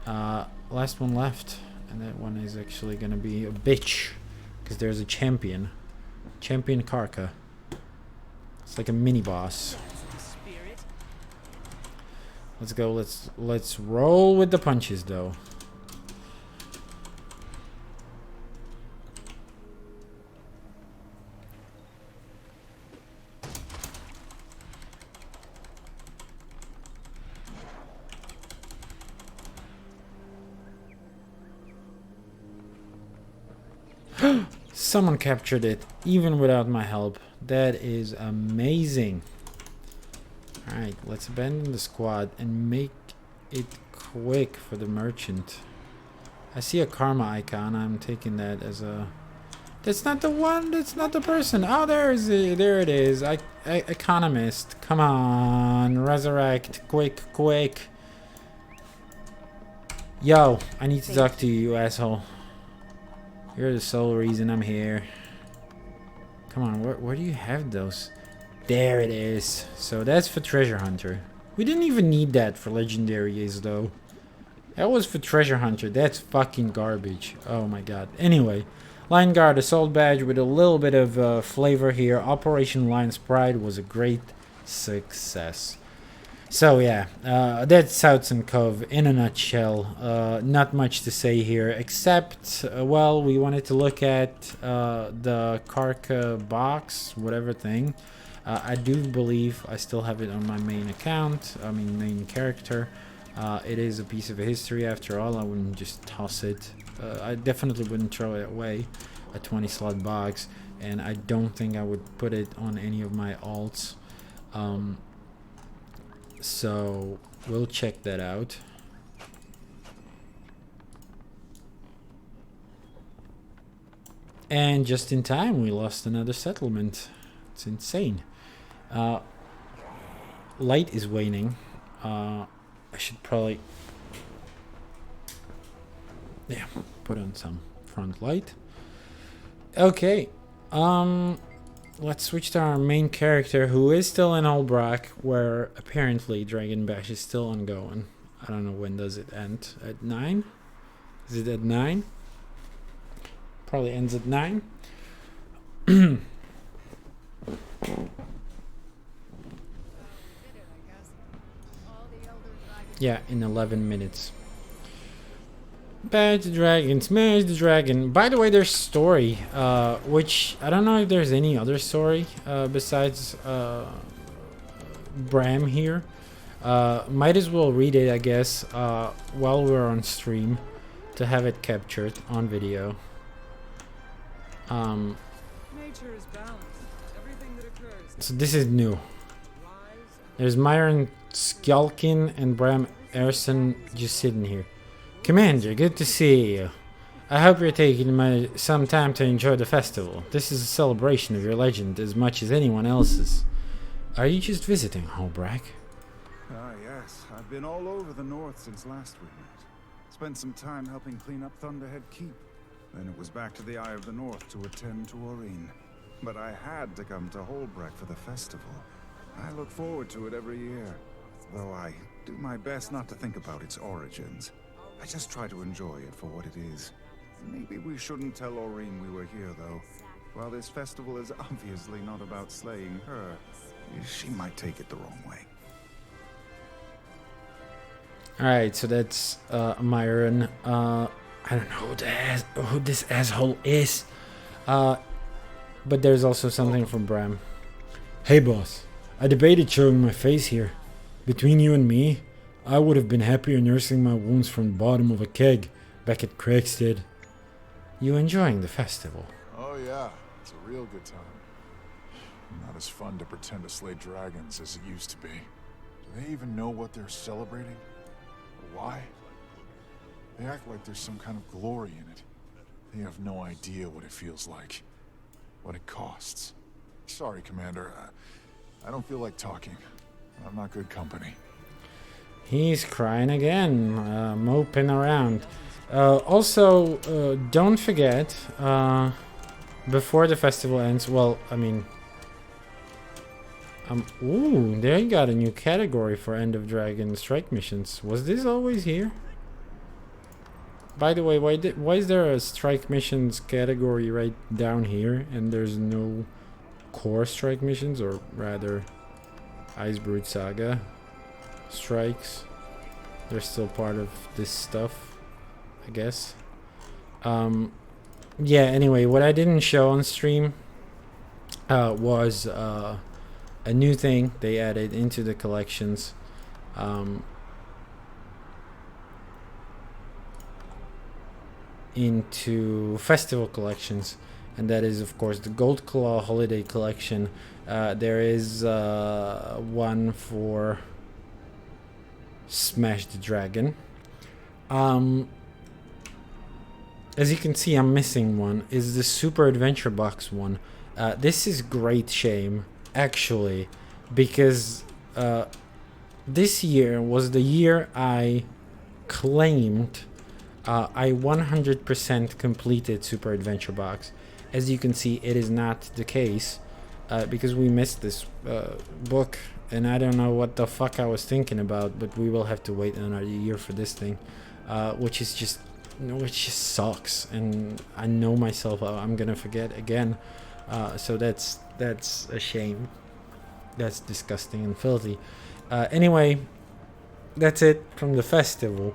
Last one left. And that one is actually gonna be a bitch. Because there's a champion. Champion Carca. It's like a mini boss. Spirit. Let's go, let's roll with the punches though. Someone captured it, even without my help. That is amazing. Alright, let's abandon the squad and make it quick for the merchant. I see a karma icon. I'm taking that as a... That's not the one. That's not the person. Oh, there it is. Economist. Come on. Resurrect. Quick, quick. Yo, I need to talk to you, you asshole. You're the sole reason I'm here. Come on, where do you have those? There it is. So that's for treasure hunter. We didn't even need that for legendaries though. That was for treasure hunter. That's fucking garbage. Oh my god. Anyway, Line Guard assault badge with a little bit of flavor here. Operation Lion's Pride was a great success. So yeah, that's Southsun Cove in a nutshell. Not much to say here, except, well, we wanted to look at the Carca box, whatever thing. I do believe I still have it on my main account, I mean main character. It is a piece of history after all. I wouldn't just toss it. I definitely wouldn't throw it away, a 20 slot box, and I don't think I would put it on any of my alts. So we'll check that out. And just in time, we lost another settlement. It's insane. Light is waning. I should probably, yeah, put on some front light. Okay. Let's switch to our main character, who is still in Albrook, where apparently Dragon Bash is still ongoing. I don't know, when does it end? At 9? Is it at 9? Probably ends at 9. Yeah, in 11 minutes. Bash the dragon, smash the dragon. By the way, there's story, which I don't know if there's any other story besides Bram here. Might as well read it, I guess, while we're on stream, to have it captured on video. Nature is balanced. Everything that occurs. So this is new. There's Myron Skjalkin and Bram Erson just sitting here. Commander, good to see you. I hope you're taking some time to enjoy the festival. This is a celebration of your legend as much as anyone else's. Are you just visiting, Holbrack? Ah, yes. I've been all over the north since last we met. Spent some time helping clean up Thunderhead Keep. Then it was back to the Eye of the North to attend to Aurene. But I had to come to Holbrack for the festival. I look forward to it every year, though I do my best not to think about its origins. I just try to enjoy it for what it is. Maybe we shouldn't tell Aurene we were here, though. While this festival is obviously not about slaying her, she might take it the wrong way. Alright, so that's Myron. I don't know who this asshole is. But there's also something from Bram. Hey boss, I debated showing my face here. Between you and me, I would have been happier nursing my wounds from the bottom of a keg back at Craigstead. You enjoying the festival? Oh yeah, it's a real good time. Not as fun to pretend to slay dragons as it used to be. Do they even know what they're celebrating? Or why? They act like there's some kind of glory in it. They have no idea what it feels like. What it costs. Sorry, Commander. I don't feel like talking. I'm not good company. He's crying again, moping around. Also, don't forget, before the festival ends, well, I mean... ooh, there you got a new category for End of Dragon strike missions. Was this always here? By the way, why is there a strike missions category right down here and there's no core strike missions, or rather Icebrood Saga strikes? They're still part of this stuff, I guess. Yeah, anyway, what I didn't show on stream was a new thing they added into the collections. Into festival collections, and that is of course the Gold Claw Holiday Collection. There is one for Smash the Dragon. As you can see, I'm missing one. Is the Super Adventure Box one. This is great shame, actually, because this year was the year I claimed I 100% completed Super Adventure Box. As you can see, it is not the case because we missed this book, and I don't know what the fuck I was thinking about, but we will have to wait another year for this thing, which just sucks, and I know myself I'm gonna forget again, so that's a shame. That's disgusting and filthy. Anyway, that's it from the festival.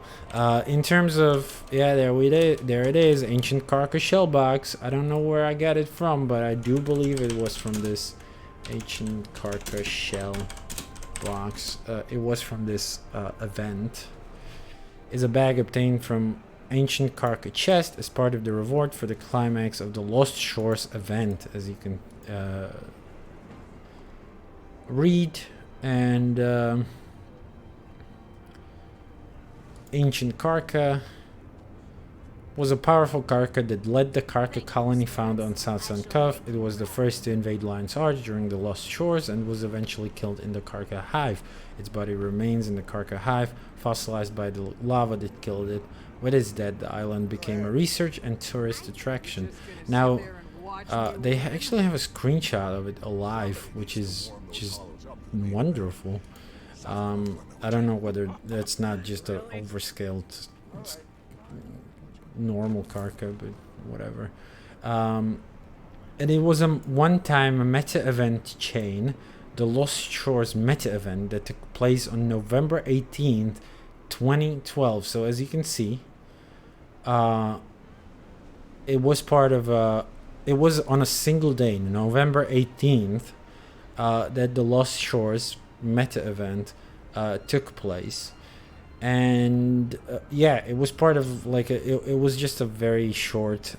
In terms of, yeah, there it is, Ancient Carca Shell Box. I don't know where I got it from, but I do believe it was from this Ancient Carca Shell Box. It was from this event. Is a bag obtained from Ancient Carca Chest as part of the reward for the climax of the Lost Shores event, as you can read. And Ancient Carca was a powerful Carca that led the Carca colony found on Southsun Cove. It was the first to invade Lion's Arch during the Lost Shores and was eventually killed in the Carca Hive. Its body remains in the Carca Hive, fossilized by the lava that killed it. With its death, the island became a research and tourist attraction. Now, they actually have a screenshot of it alive, which is just wonderful. I don't know whether that's not just a overscaled normal Carca, but whatever. And it was a one-time meta event chain, the Lost Shores meta event that took place on November 18th, 2012. So as you can see, it was part of it was on a single day, November 18th, that the Lost Shores meta event took place. And yeah, it was part of like it was just a very short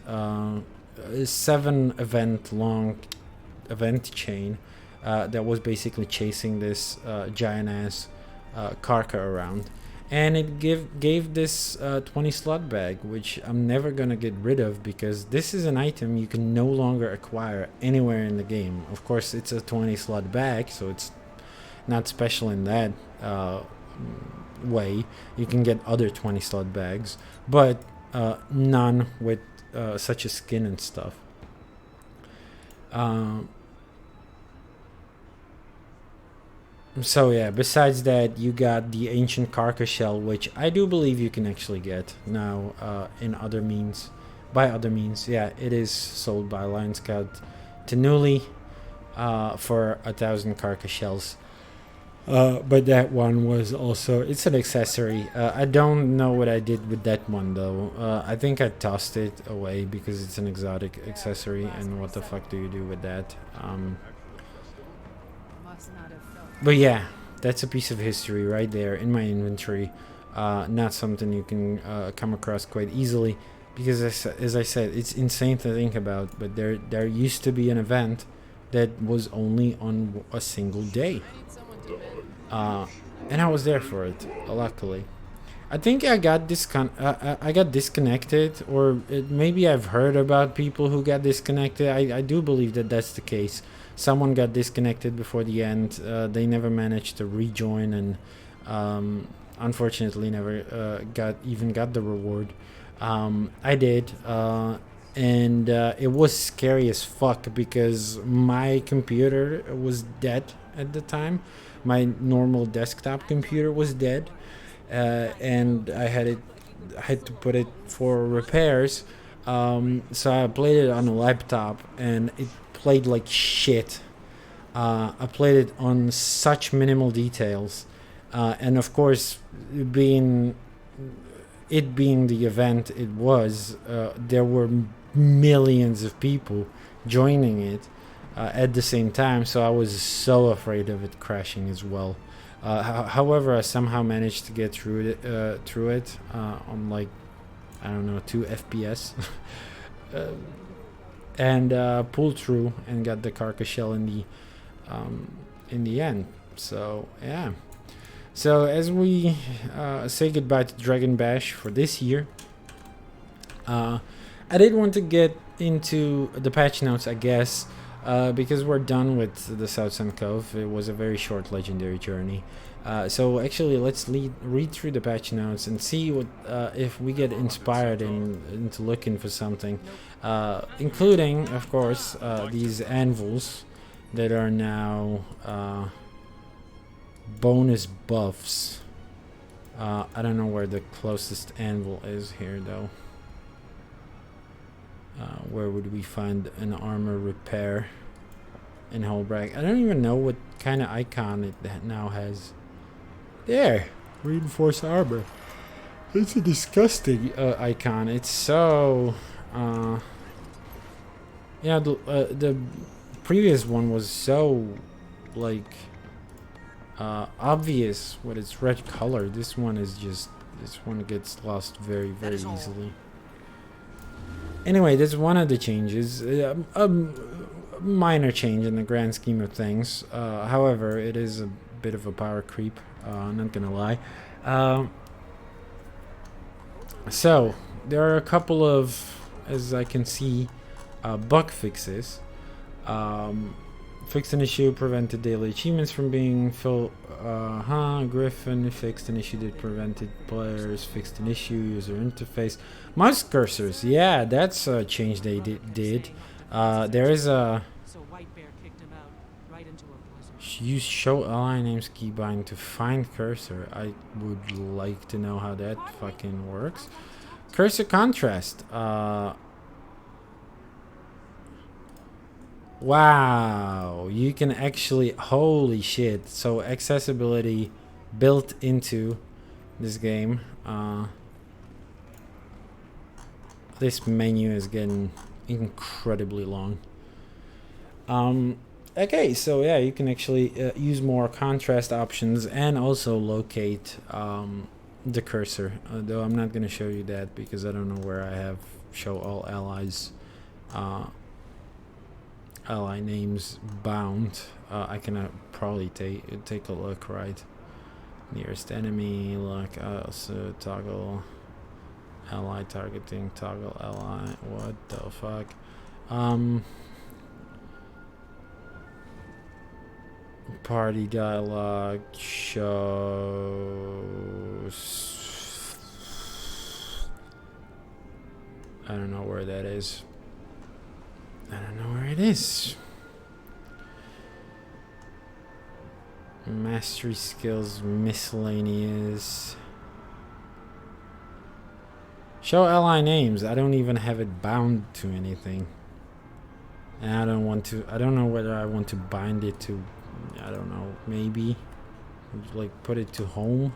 7 event long event chain that was basically chasing this giant ass Carca around, and it gave this 20 slot bag, which I'm never gonna get rid of because this is an item you can no longer acquire anywhere in the game. Of course, it's a 20 slot bag, so it's not special in that way. You can get other 20 slot bags, but none with such a skin and stuff. So yeah, besides that, you got the ancient Carca shell, which I do believe you can actually get now in other means. By other means, yeah, it is sold by Lion Scout to Newly for 1,000 Carca shells. But that one was also, it's an accessory. I don't know what I did with that one though. I think I tossed it away because it's an exotic accessory, and what the fuck do you do with that? But yeah, that's a piece of history right there in my inventory. Not something you can come across quite easily because as I said, it's insane to think about, but there used to be an event that was only on a single day. And I was there for it, luckily. I think I got I got disconnected, or maybe I've heard about people who got disconnected. I do believe that that's the case. Someone got disconnected before the end. They never managed to rejoin, and unfortunately never got the reward. I did, and it was scary as fuck because my computer was dead at the time. My normal desktop computer was dead, and I had to put it for repairs. So I played it on a laptop, and it played like shit. I played it on such minimal details, and of course, being the event it was, there were millions of people joining it at the same time, so I was so afraid of it crashing as well. However, I somehow managed to get through it on like, I don't know, 2 FPS and pulled through and got the Carca shell in the end. So yeah. So as we say goodbye to Dragon Bash for this year, I did want to get into the patch notes, I guess. Because we're done with the Southsun Cove. It was a very short legendary journey. So actually, let's read through the patch notes and see what if we get inspired into looking for something, including, of course, these anvils that are now bonus buffs. I don't know where the closest anvil is here, though. Where would we find an armor repair in Holbrag? I don't even know what kind of icon it now has. There, reinforced armor. It's a disgusting icon. It's so yeah, the previous one was so like obvious with its red color. This one gets lost very easily. Anyway, that's one of the changes. A minor change in the grand scheme of things. However, it is a bit of a power creep. I'm not gonna lie. So there are a couple of, as I can see, bug fixes. Fixed an issue, prevented daily achievements from being full. Griffin fixed an issue that prevented players. Fixed an issue, user interface. Mouse cursors, yeah, that's a change they did. There is a. So White Bear kicked him out, right into a blizzard. Use show ally names keybind to find cursor. I would like to know how that fucking works. Cursor contrast. Wow, you can actually, holy shit. So accessibility built into this game. This menu is getting incredibly long. Okay, so yeah, you can actually use more contrast options and also locate the cursor. Though I'm not going to show you that because I don't know where I have show all allies. Ally names bound. I can probably take a look, right? Nearest enemy, look, also toggle ally targeting, toggle ally, what the fuck? Party dialogue shows. I don't know where that is. I don't know where it is. Mastery skills, miscellaneous. Show ally names. I don't even have it bound to anything. And I don't want to. I don't know whether I want to bind it to. I don't know. Maybe. Like put it to home.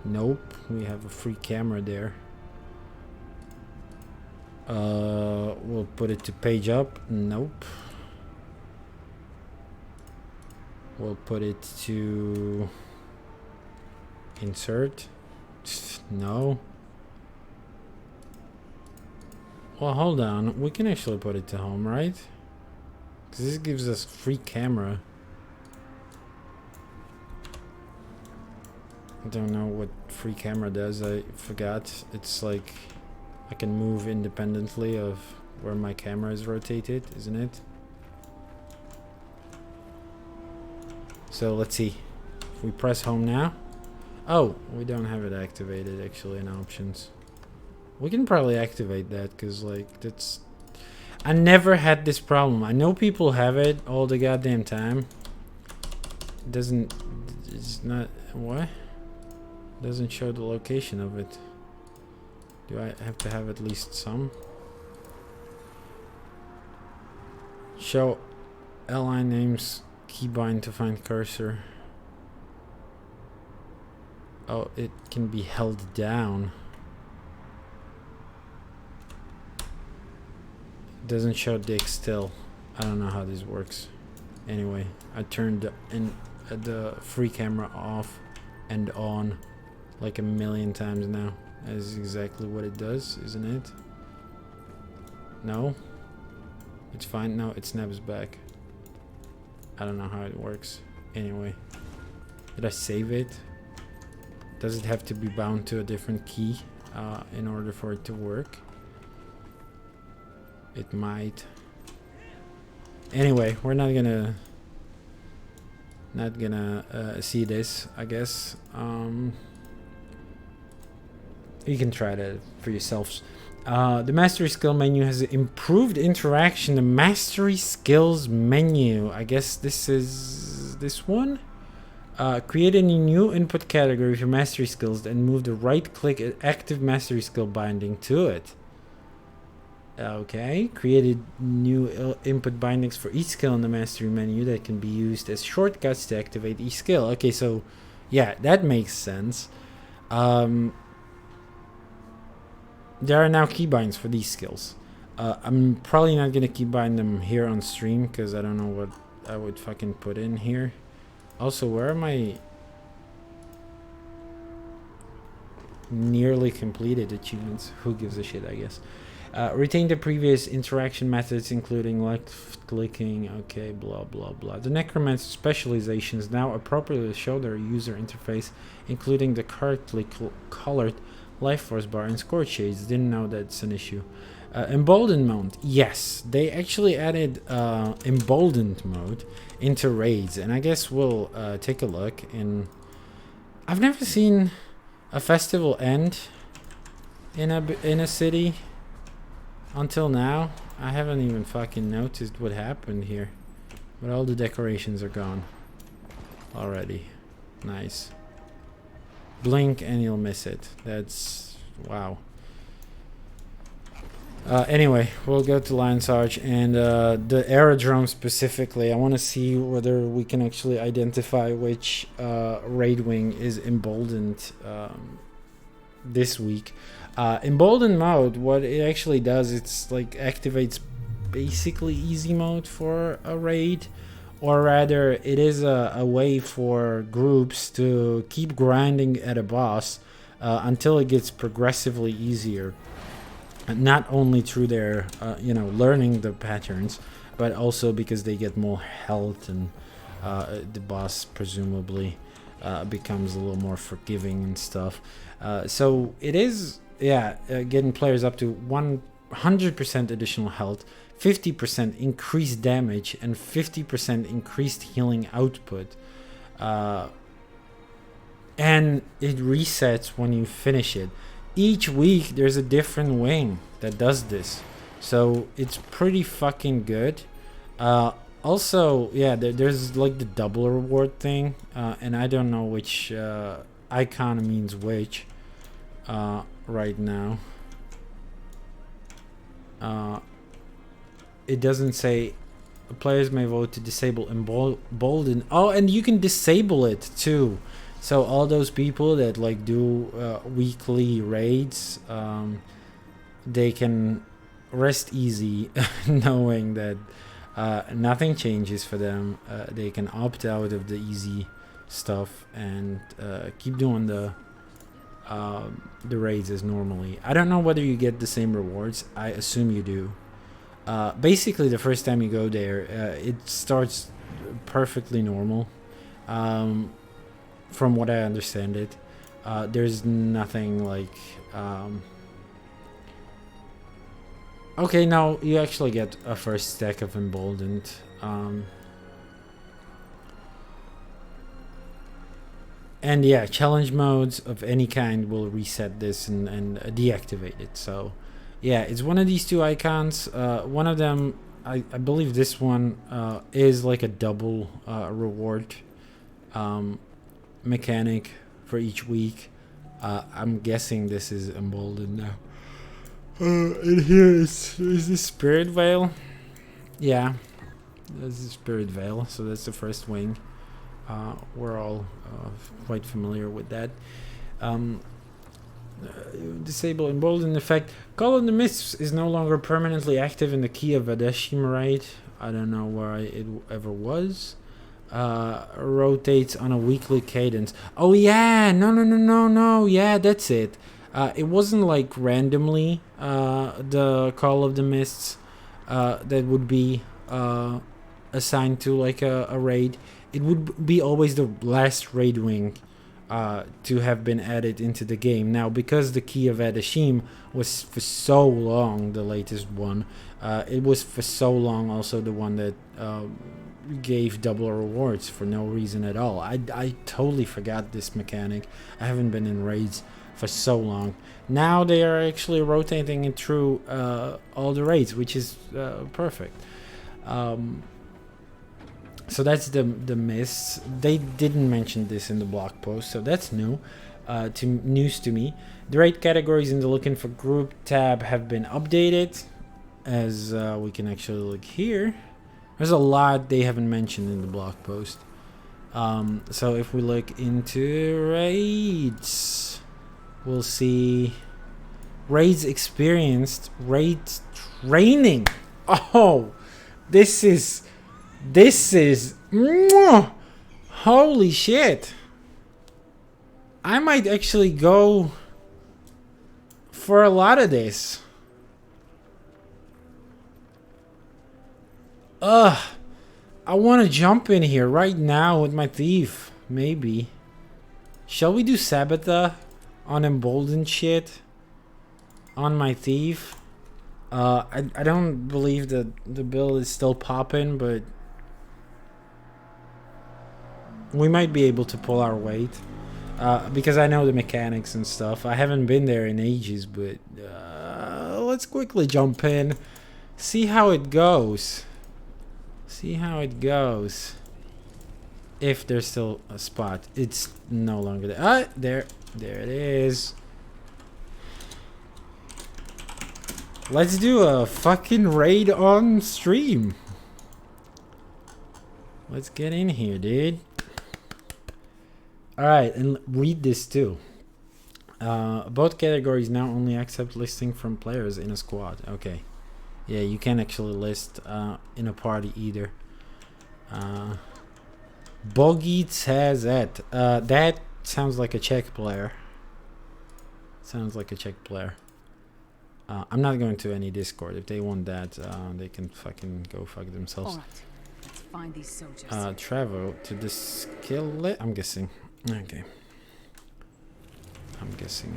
Nope. We have a free camera there. We'll put it to page up. Nope. We'll put it to insert. No. Well, hold on. We can actually put it to home, right? Because this gives us free camera. I don't know what free camera does. I forgot. It's like I can move independently of where my camera is rotated, isn't it? So let's see. If we press home now. Oh, we don't have it activated actually in options. We can probably activate that because like that's... I never had this problem. I know people have it all the goddamn time. It doesn't... It's not... What? Doesn't show the location of it. Do I have to have at least some? Show ally names keybind to find cursor. Oh, it can be held down. Doesn't show dick still. I don't know how this works. Anyway, I turned the free camera off and on like a million times now. That is exactly what it does, isn't it? No? It's fine. No, it snaps back. I don't know how it works. Anyway. Did I save it? Does it have to be bound to a different key in order for it to work? It might. Anyway, we're not gonna see this, I guess. You can try that for yourselves. The mastery skill menu has improved interaction. The mastery skills menu. I guess this is this one. Create a new input category for mastery skills and move the right click active mastery skill binding to it. Okay, created new input bindings for each skill in the mastery menu that can be used as shortcuts to activate each skill. Okay, so yeah, that makes sense. There are now keybinds for these skills. I'm probably not gonna keybind them here on stream because I don't know what I would fucking put in here. Also, where are my nearly completed achievements? Who gives a shit, I guess. Retain the previous interaction methods, including left clicking, okay, blah, blah, blah. The Necromancer specializations now appropriately show their user interface, including the correctly colored life force bar, and scorch shades. Didn't know that's an issue. Emboldened mode. Yes, they actually added emboldened mode into raids, and I guess we'll take a look. And I've never seen a festival end in a city until now. I haven't even fucking noticed what happened here, but all the decorations are gone already. Nice. Blink and you'll miss it. That's wow. Anyway, we'll go to Lion's Arch, and the aerodrome specifically, I want to see whether we can actually identify which raid wing is emboldened this week. Emboldened mode, what it actually does, it's like activates basically easy mode for a raid, or rather it is a way for groups to keep grinding at a boss until it gets progressively easier. Not only through their, learning the patterns, but also because they get more health, and the boss presumably becomes a little more forgiving and stuff. So it is, getting players up to 100% additional health, 50% increased damage, and 50% increased healing output. And it resets when you finish it. Each week there's a different wing that does this, so it's pretty fucking good. Also, there's like the double reward thing, and I don't know which icon means which right now. It doesn't say. Players may vote to disable embolden. Oh, and you can disable it too. So all those people that like do weekly raids, they can rest easy knowing that nothing changes for them. They can opt out of the easy stuff and keep doing the raids as normally. I don't know whether you get the same rewards. I assume you do. Basically, the first time you go there, it starts perfectly normal. From what I understand it, there's nothing like okay, no, you actually get a first stack of emboldened, and yeah, challenge modes of any kind will reset this and deactivate it. So yeah, it's one of these two icons. One of them, I believe this one is like a double reward mechanic for each week. I'm guessing this is emboldened now. And here is the Spirit Veil. Yeah, this is Spirit Veil, so that's the first wing. We're all quite familiar with that. Disable emboldened effect. Call of the Mists is no longer permanently active in the Key of Adeshim raid. I don't know why it ever was. Rotates on a weekly cadence. Oh yeah, no. Yeah, that's it. It wasn't like randomly the Call of the Mists that would be assigned to like a raid. It would be always the last raid wing to have been added into the game. Now, because the Key of Adeshim was for so long the latest one, it was for so long also the one that gave double rewards for no reason at all. I totally forgot this mechanic. I haven't been in raids for so long. Now they are actually rotating it through all the raids, which is perfect. So that's the Mists. They didn't mention this in the blog post, so that's new. News to me. The raid categories in the Looking for Group tab have been updated, as we can actually look here. There's a lot they haven't mentioned in the blog post. So if we look into raids, we'll see raids experienced, raid training. Oh, this is holy shit. I might actually go for a lot of this. I want to jump in here right now with my thief. Maybe. Shall we do Sabbatha on emboldened shit on my thief. I don't believe that the build is still popping, but we might be able to pull our weight. Because I know the mechanics and stuff. I haven't been there in ages, but let's quickly jump in. See how it goes. See how it goes. If there's still a spot. It's no longer there. Ah, there it is. Let's do a fucking raid on stream. Let's get in here, dude. Alright, and read this too. Both categories now only accept listing from players in a squad. Okay. Yeah, you can't actually list in a party either. Boggy says that. That sounds like a Czech player. Sounds like a Czech player. I'm not going to any Discord. If they want that, they can fucking go fuck themselves. All right. Let's find these soldiers. Travel to the skillet. I'm guessing. Okay. I'm guessing.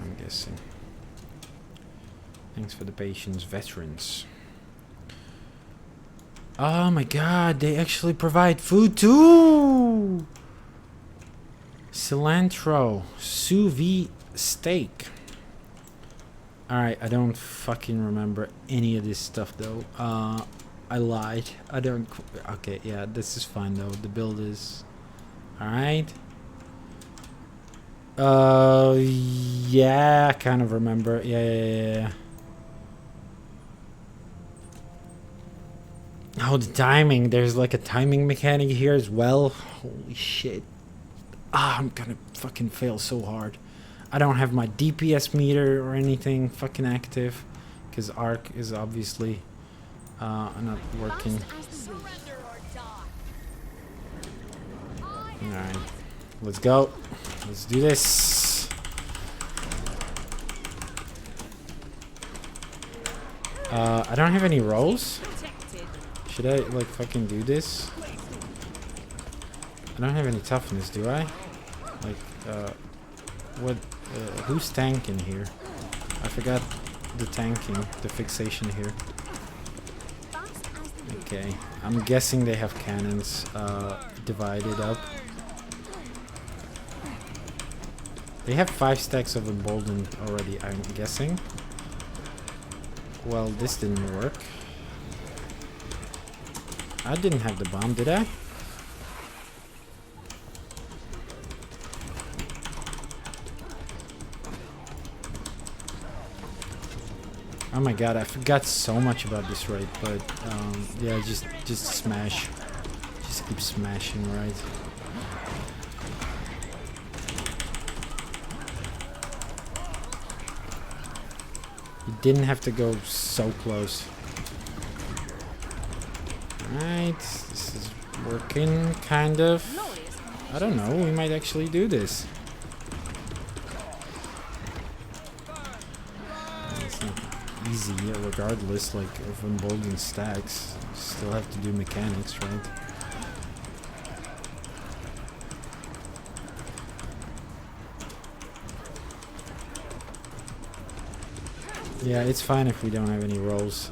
Thanks for the patience, veterans. Oh my god, they actually provide food too! Cilantro, sous vide steak. Alright, I don't fucking remember any of this stuff though. I lied. I don't... Okay, yeah, this is fine though. The build is... Alright. Yeah, I kind of remember. Yeah. Oh, the timing. There's like a timing mechanic here as well. Holy shit. I'm gonna fucking fail so hard. I don't have my DPS meter or anything fucking active. Because ARC is obviously not working. Alright. Let's go. Let's do this. I don't have any rolls. Should I like fucking do this? I don't have any toughness, do I? Like, what? Who's tanking here? I forgot the tanking, the fixation here. Okay, I'm guessing they have cannons divided up. They have 5 stacks of emboldened already, I'm guessing. Well, this didn't work. I didn't have the bomb, did I? Oh my god, I forgot so much about this raid, but yeah, just smash. Just keep smashing, right? You didn't have to go so close. Alright, this is working, kind of. I don't know, we might actually do this. It's not easy, regardless, like, of emboldened stacks. You still have to do mechanics, right? Yeah, it's fine if we don't have any rolls.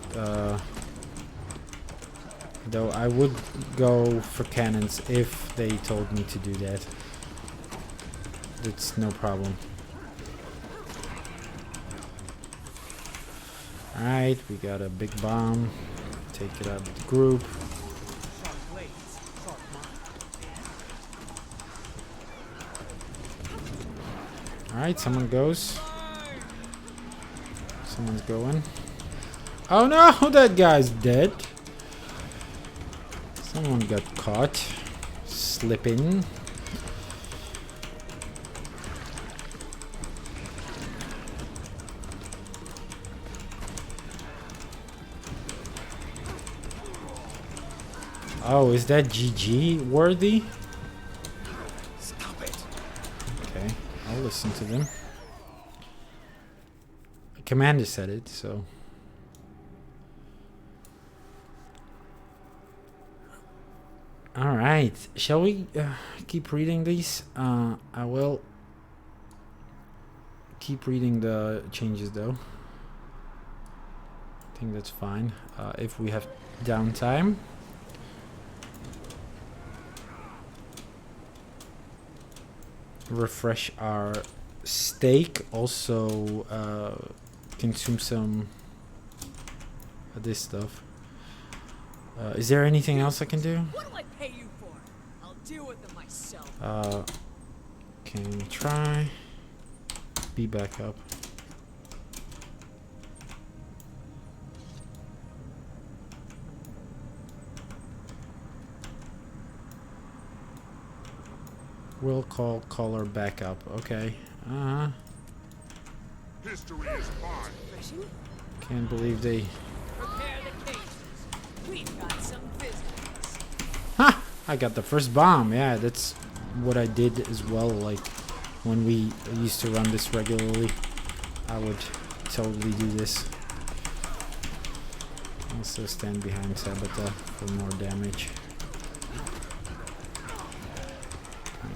Though I would go for cannons if they told me to do that. It's no problem. Alright, we got a big bomb. Take it out of the group. Alright, someone goes. Someone's going. Oh no, that guy's dead. Someone got caught slipping. Oh, is that GG worthy? Stop it. Okay, I'll listen to them. Commander said it, so. Alright, shall we keep reading these? I will keep reading the changes though. I think that's fine. If we have downtime. Refresh our steak. Also consume some of this stuff. Is there anything else I can do? What do I pay you for? I'll deal with them myself. Can we try? Be back up. We'll call caller back up. Okay. History is mine. Fishing? Can't believe they. Prepare the cases. We've got some business. Ha! I got the first bomb. Yeah, that's what I did as well. Like when we used to run this regularly, I would totally do this. Also stand behind Sabata for more damage.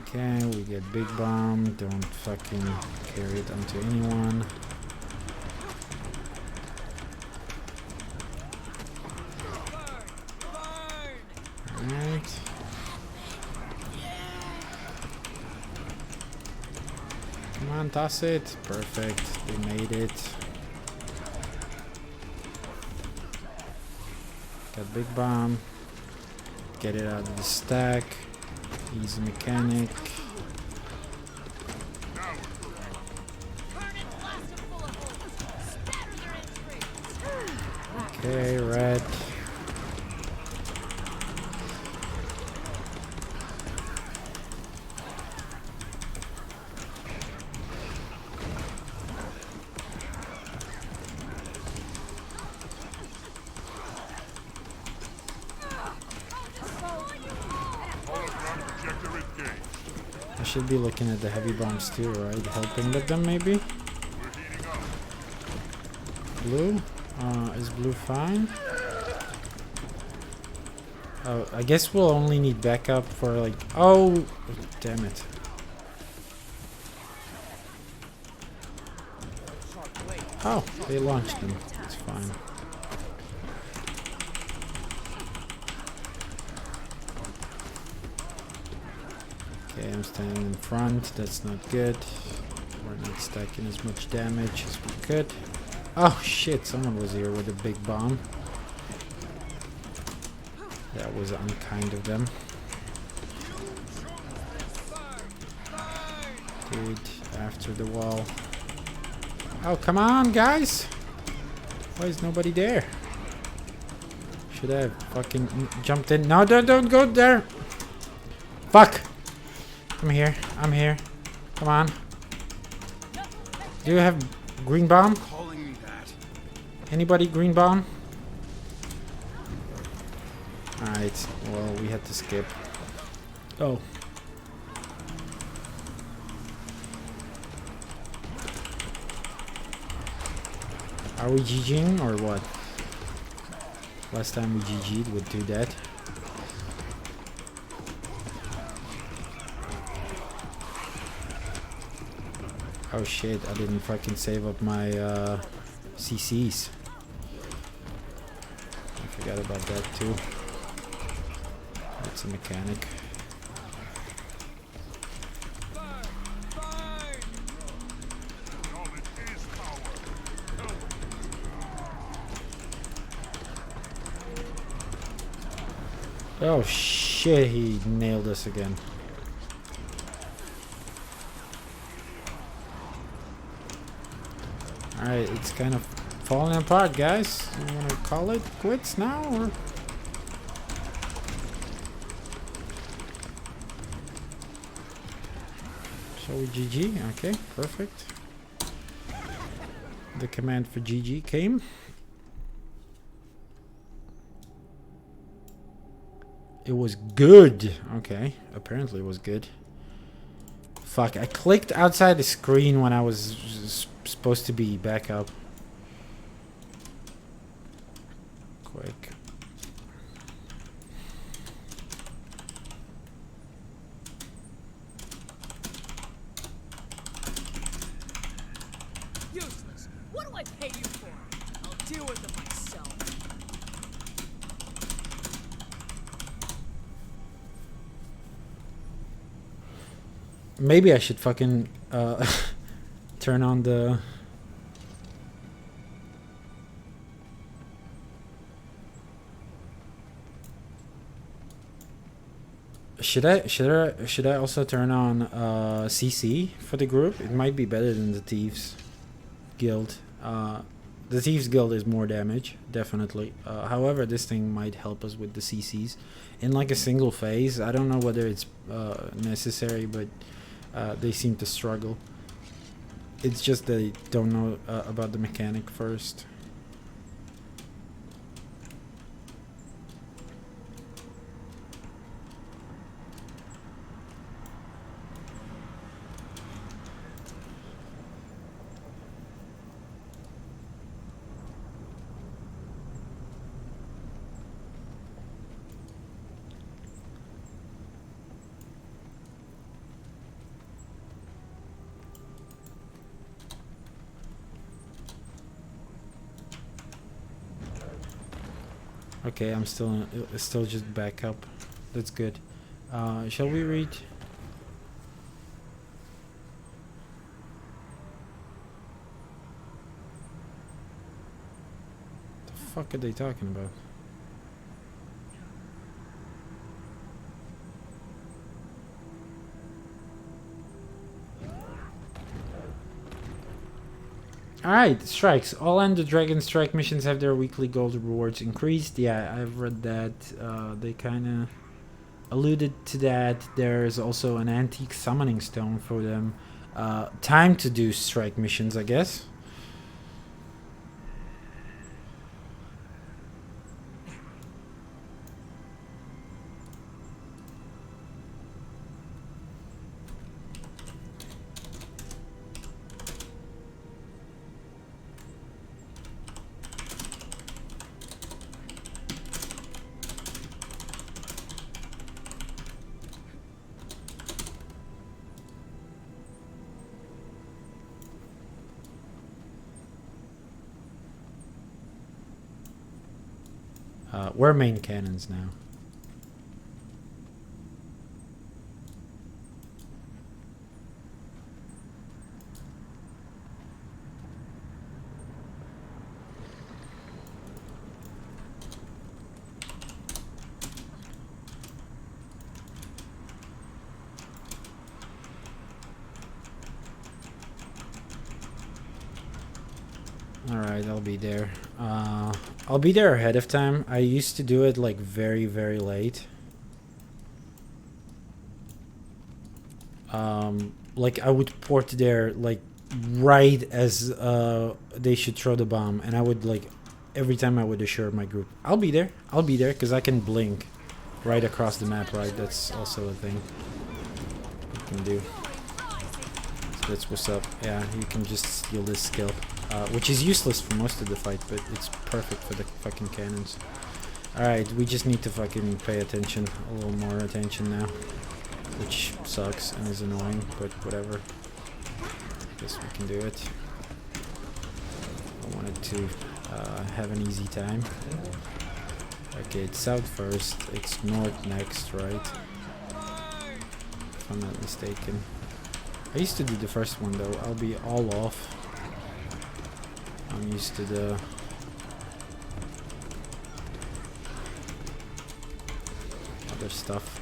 Okay, we get big bomb. Don't fucking carry it onto anyone. Alright. Come on, toss it. Perfect. We made it. Got big bomb. Get it out of the stack. Easy mechanic. Okay, red. I should be looking at the heavy bombs too, right? Helping with them maybe? Blue? Is blue fine? Oh, I guess we'll only need backup for like... Oh! Damn it. Oh, they launched them. It's fine. Okay, I'm standing in front. That's not good. We're not stacking as much damage as we could. Oh shit, someone was here with a big bomb. That was unkind of them. Dude, after the wall. Oh, come on, guys! Why is nobody there? Should I have fucking jumped in? No, don't go there! Fuck! I'm here. I'm here. Come on. Do you have green bomb? Anybody green bomb? Alright. Well, we had to skip. Oh. Are we GGing or what? Last time we GG'd would do that. Oh shit, I didn't fucking save up my CCs. I forgot about that too. That's a mechanic. Oh shit, he nailed us again. Alright, it's kind of falling apart, guys. You wanna call it quits now, or? Shall we GG? Okay, perfect. The command for GG came. It was good. Okay, apparently it was good. Fuck, I clicked outside the screen when I was supposed to be back up. Quick. Maybe I should fucking turn on the. Should I also turn on CC for the group? It might be better than the Thieves Guild. The Thieves Guild is more damage, definitely. However, this thing might help us with the CCs in like a single phase. I don't know whether it's necessary, but they seem to struggle. It's just they don't know about the mechanic first. Okay, I'm still just back up. That's good. Shall we read? The fuck are they talking about? Alright, strikes. All Ender Dragon strike missions have their weekly gold rewards increased. Yeah, I've read that. They kind of alluded to that. There's also an antique summoning stone for them. Time to do strike missions, I guess. We're main cannons now. Alright, I'll be there. I'll be there ahead of time. I used to do it like very, very late. Like I would port there like right as they should throw the bomb, and I would like every time I would assure my group, I'll be there because I can blink right across the map, right? That's also a thing you can do. So that's what's up. Yeah, you can just steal this skill. Which is useless for most of the fight, but it's perfect for the fucking cannons. Alright, we just need to fucking pay attention, a little more attention now. Which sucks and is annoying, but whatever. Guess we can do it. I wanted to have an easy time. Okay, it's south first, it's north next, right? If I'm not mistaken. I used to do the first one though, I'll be all off. I'm used to the other stuff.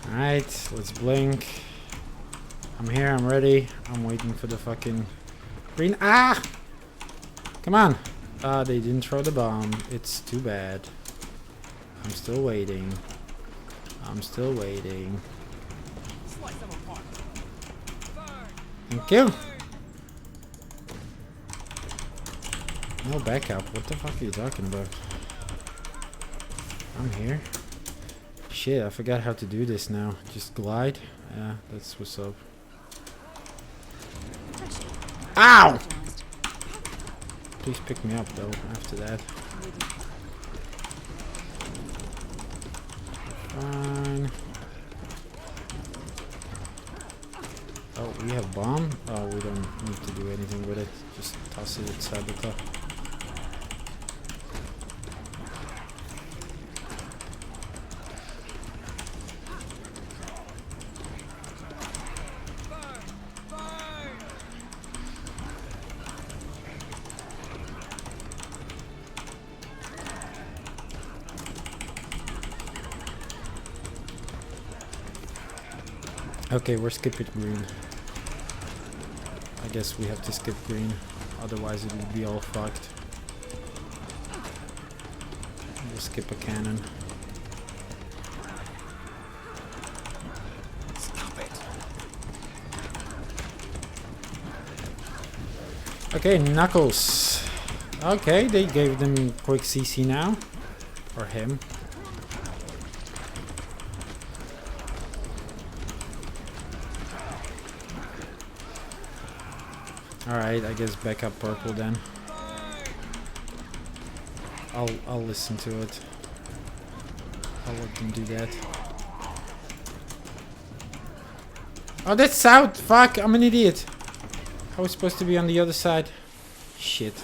Alright, let's blink. I'm here, I'm ready. I'm waiting for the fucking green. Ah! Come on! They didn't throw the bomb. It's too bad. I'm still waiting. I'm still waiting. Thank you! No backup. What the fuck are you talking about? I'm here. Shit, I forgot how to do this now. Just glide? Yeah, that's what's up. Ow! Please pick me up though after that. Fine. we have bomb? Oh, we don't need to do anything with it. Just toss it at Sabata. Okay, we're skipping green. I guess we have to skip green, otherwise it would be all fucked. We'll skip a cannon. Stop it. Okay, Knuckles. Okay, they gave them quick CC now. Or him. Alright, I guess back up purple then. I'll listen to it. I'll let them do that. Oh, that's south! Fuck, I'm an idiot! I was supposed to be on the other side. Shit.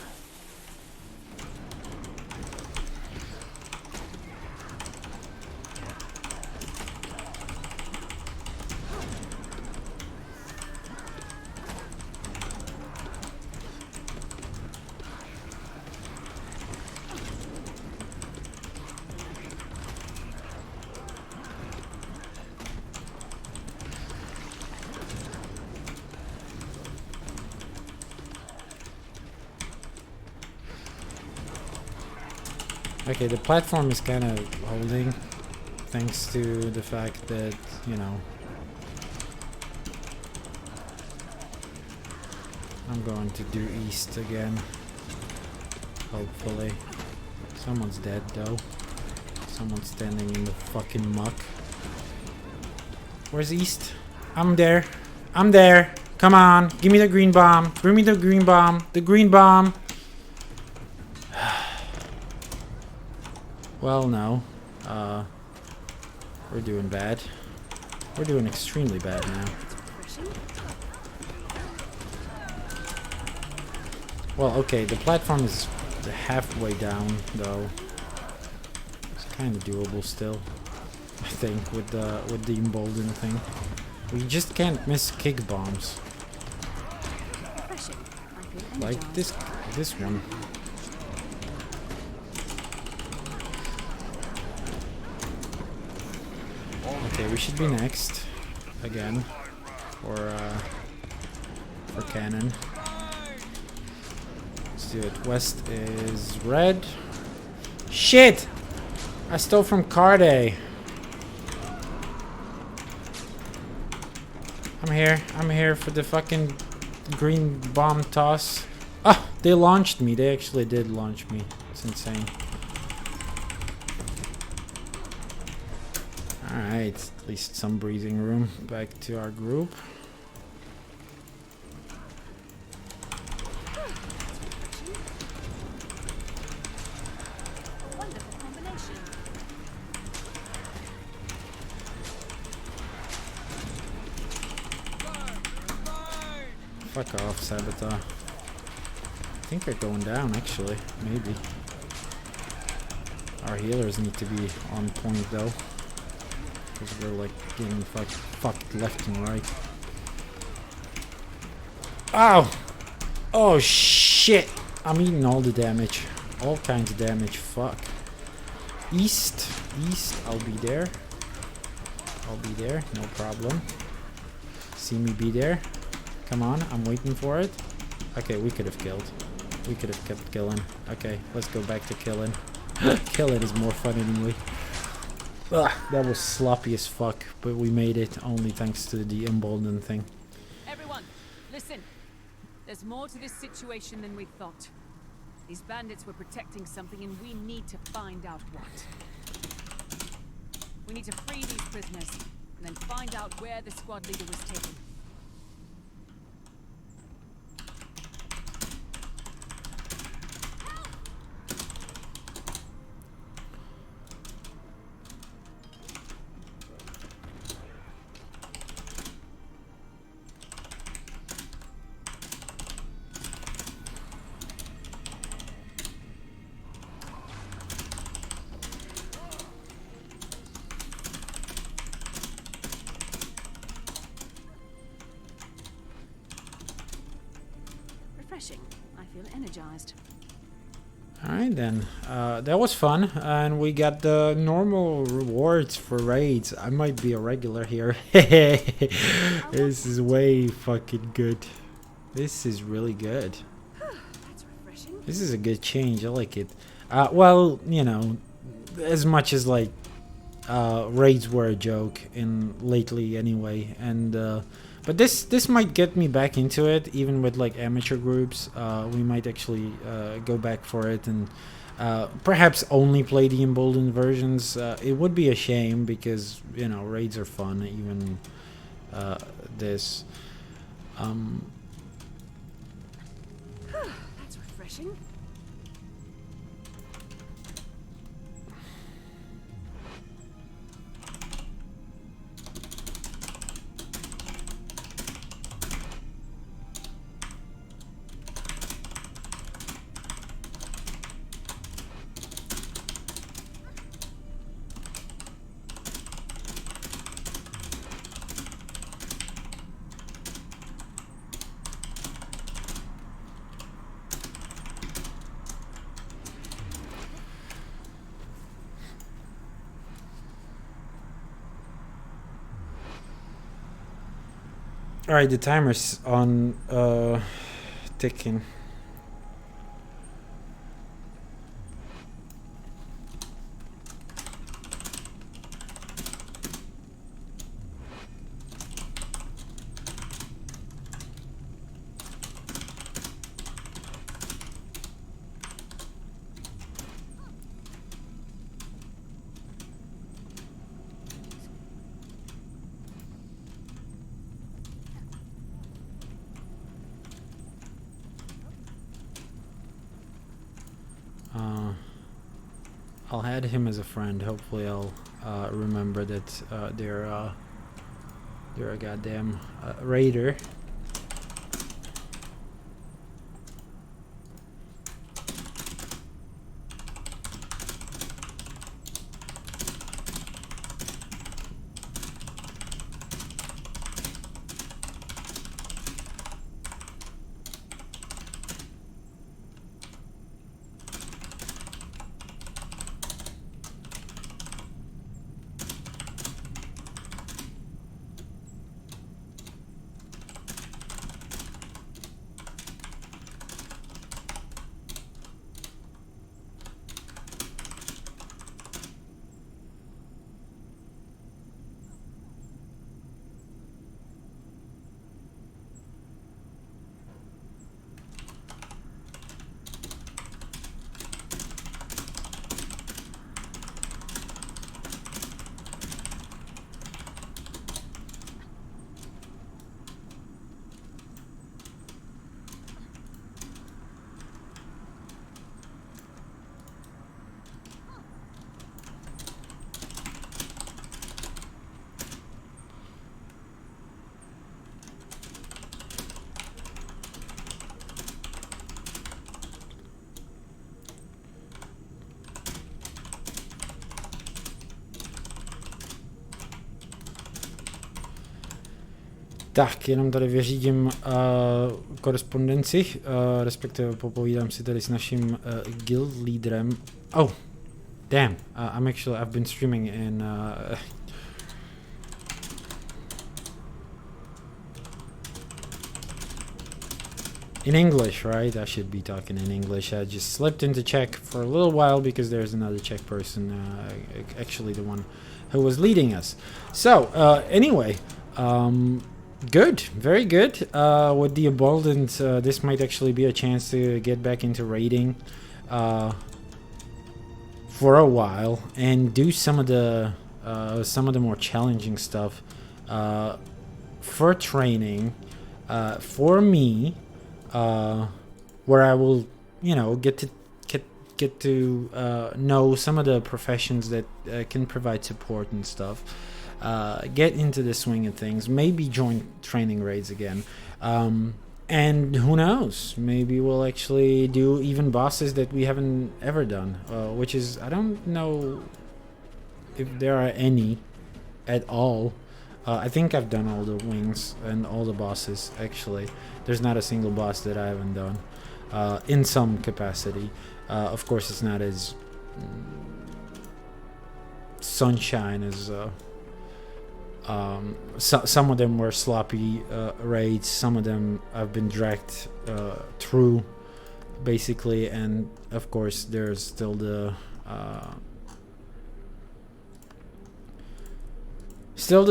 Okay, the platform is kind of holding, thanks to the fact that, you know, I'm going to do east again, hopefully. Someone's dead though. Someone's standing in the fucking muck. Where's east? I'm there. I'm there. Come on, give me the green bomb. Bring me the green bomb. The green bomb. Well, no. We're doing bad. We're doing extremely bad now. Well, okay, the platform is halfway down, though. It's kind of doable still, I think, with the emboldened thing. We just can't miss kick bombs. Like this one. Okay, we should be next again for cannon. Let's do it. West is red. Shit! I stole from Carde. I'm here for the fucking green bomb toss. Ah, they launched me. They actually did launch me. It's insane. Alright, at least some breathing room. Back to our group. Wonderful combination. Fuck off, Sabata. I think they're going down, actually. Maybe. Our healers need to be on point, though. Because we're like getting fucked left and right. Ow! Oh shit! I'm eating all the damage. All kinds of damage. Fuck. East. I'll be there. No problem. See me be there. Come on, I'm waiting for it. Okay, we could have killed. We could have kept killing. Okay, let's go back to killing. Killing is more fun anyway. Ugh, that was sloppy as fuck, but we made it only thanks to the emboldened thing. Everyone, listen. There's more to this situation than we thought. These bandits were protecting something and we need to find out what. We need to free these prisoners and then find out where the squad leader was taken. refreshing. I feel energized. Alright then, that was fun, and we got the normal rewards for raids. I might be a regular here. This is way fucking good. This is really good. That's refreshing. This is a good change, I like it. Well, you know, as much as like raids were a joke in lately anyway, and but this might get me back into it, even with like amateur groups. We might actually go back for it and perhaps only play the emboldened versions. It would be a shame because, you know, raids are fun, even this. That's refreshing. Alright, the timer's on ticking. I'll add him as a friend. Hopefully I'll remember that they're a goddamn raider. Tak, jenom tady vyřídím korespondenci, respektive popovídám si tady s naším guild leaderem. Oh, damn, I've been streaming in English, right? I should be talking in English. I just slipped into Czech for a little while because there's another Czech person, actually the one who was leading us. So, anyway, good, very good. With the emboldened, this might actually be a chance to get back into raiding for a while and do some of the more challenging stuff for training for me, where I will, you know, get to know some of the professions that can provide support and stuff. Get into the swing of things, maybe join training raids again, and who knows, maybe we'll actually do even bosses that we haven't ever done, which is, I don't know if there are any at all. I think I've done all the wings and all the bosses, actually. There's not a single boss that I haven't done in some capacity. Of course, it's not as sunshine as some of them were sloppy raids. Some of them have been dragged through, basically, and of course there's still the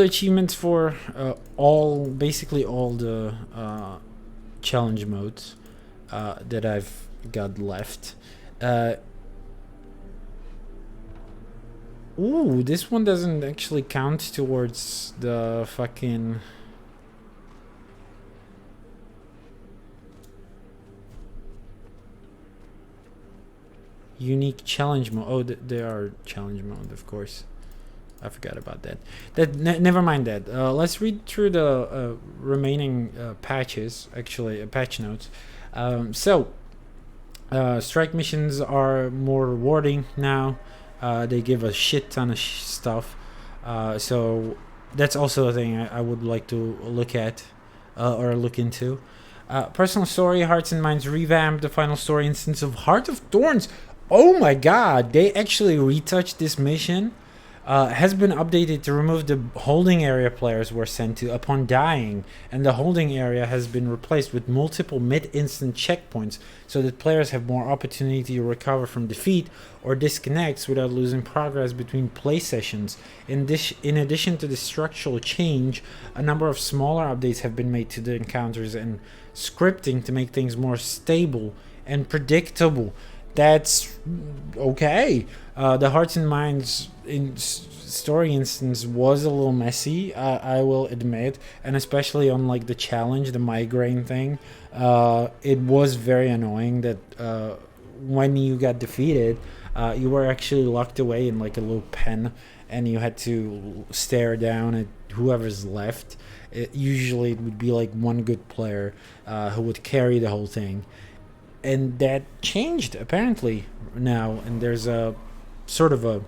achievements for basically all the challenge modes that I've got left. Ooh, this one doesn't actually count towards the fucking... unique challenge mode. Oh, there are challenge mode, of course. I forgot about that. Never mind that. Let's read through the remaining patches, actually, patch notes. Strike missions are more rewarding now. They give a shit ton of stuff. So that's also a thing I would like to look at or look into. Personal story, Hearts and Minds revamped the final story instance of Heart of Thorns. Oh my god, they actually retouched this mission. Has been updated to remove the holding area players were sent to upon dying, and the holding area has been replaced with multiple mid-instant checkpoints so that players have more opportunity to recover from defeat or disconnects without losing progress between play sessions. In addition to the structural change, a number of smaller updates have been made to the encounters and scripting to make things more stable and predictable. That's okay. The Hearts and Minds story instance was a little messy, I will admit, and especially on like the challenge, the migraine thing. It was very annoying that when you got defeated, you were actually locked away in like a little pen, and you had to stare down at whoever's left. Usually it would be like one good player who would carry the whole thing. And that changed apparently now, and there's a sort of a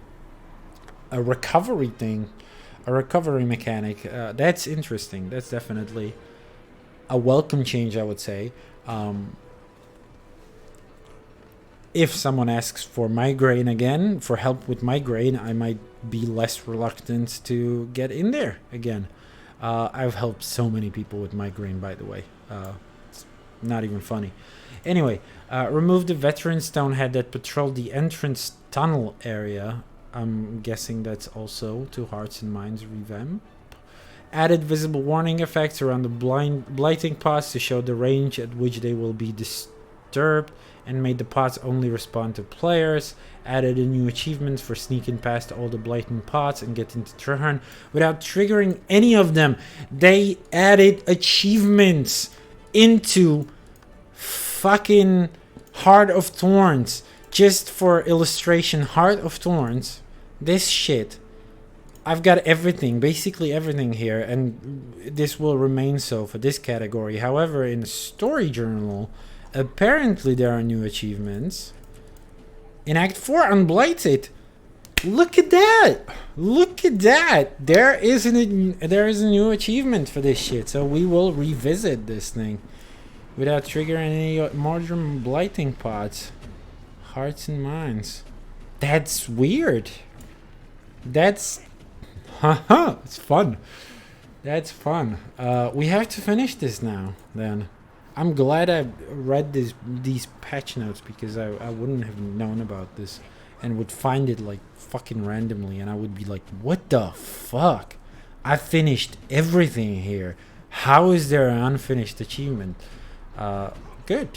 recovery thing, a recovery mechanic. That's interesting. That's definitely a welcome change, I would say. If someone asks for migraine again, for help with migraine, I might be less reluctant to get in there again. I've helped so many people with migraine, by the way. It's not even funny. Anyway, remove the veteran stonehead that patrolled the entrance tunnel area. I'm guessing that's also to Hearts and Minds revamp. Added visible warning effects around the blighting pods to show the range at which they will be disturbed, and made the pods only respond to players. Added a new achievement for sneaking past all the blighting pods and getting to turn without triggering any of them. They added achievements into fucking Heart of Thorns. Just for illustration, Heart of Thorns, this shit, I've got everything, basically everything here, and this will remain so for this category. However, in the story journal, apparently there are new achievements. In Act 4, Unblighted, look at that! Look at that! There is a new achievement for this shit, so we will revisit this thing without triggering any modern blighting pods. Hearts and Minds. That's weird. That's... haha, it's fun. That's fun. We have to finish this now, then. I'm glad I read these patch notes, because I wouldn't have known about this and would find it like fucking randomly, and I would be like, what the fuck? I finished everything here. How is there an unfinished achievement? Good.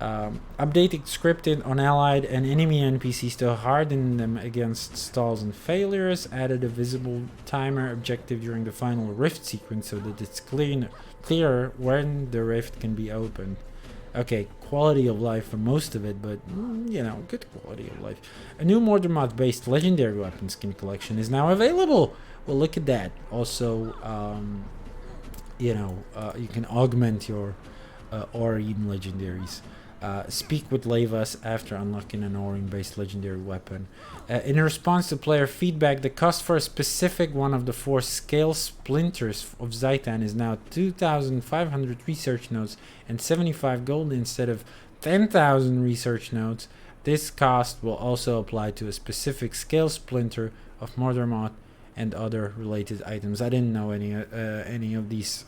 Updated scripting on allied and enemy NPCs to harden them against stalls and failures. Added a visible timer objective during the final rift sequence so that it's clearer when the rift can be opened. Okay, quality of life for most of it, but you know, good quality of life. A new Mordermoth based legendary weapon skin collection is now available. Well, look at that. Also, you know, you can augment your or even legendaries. Speak with Levas after unlocking an Orin-based legendary weapon. In response to player feedback, the cost for a specific one of the 4 scale splinters of Zaitan is now 2,500 research notes and 75 gold instead of 10,000 research notes. This cost will also apply to a specific scale splinter of Mordermoth and other related items. I didn't know any of these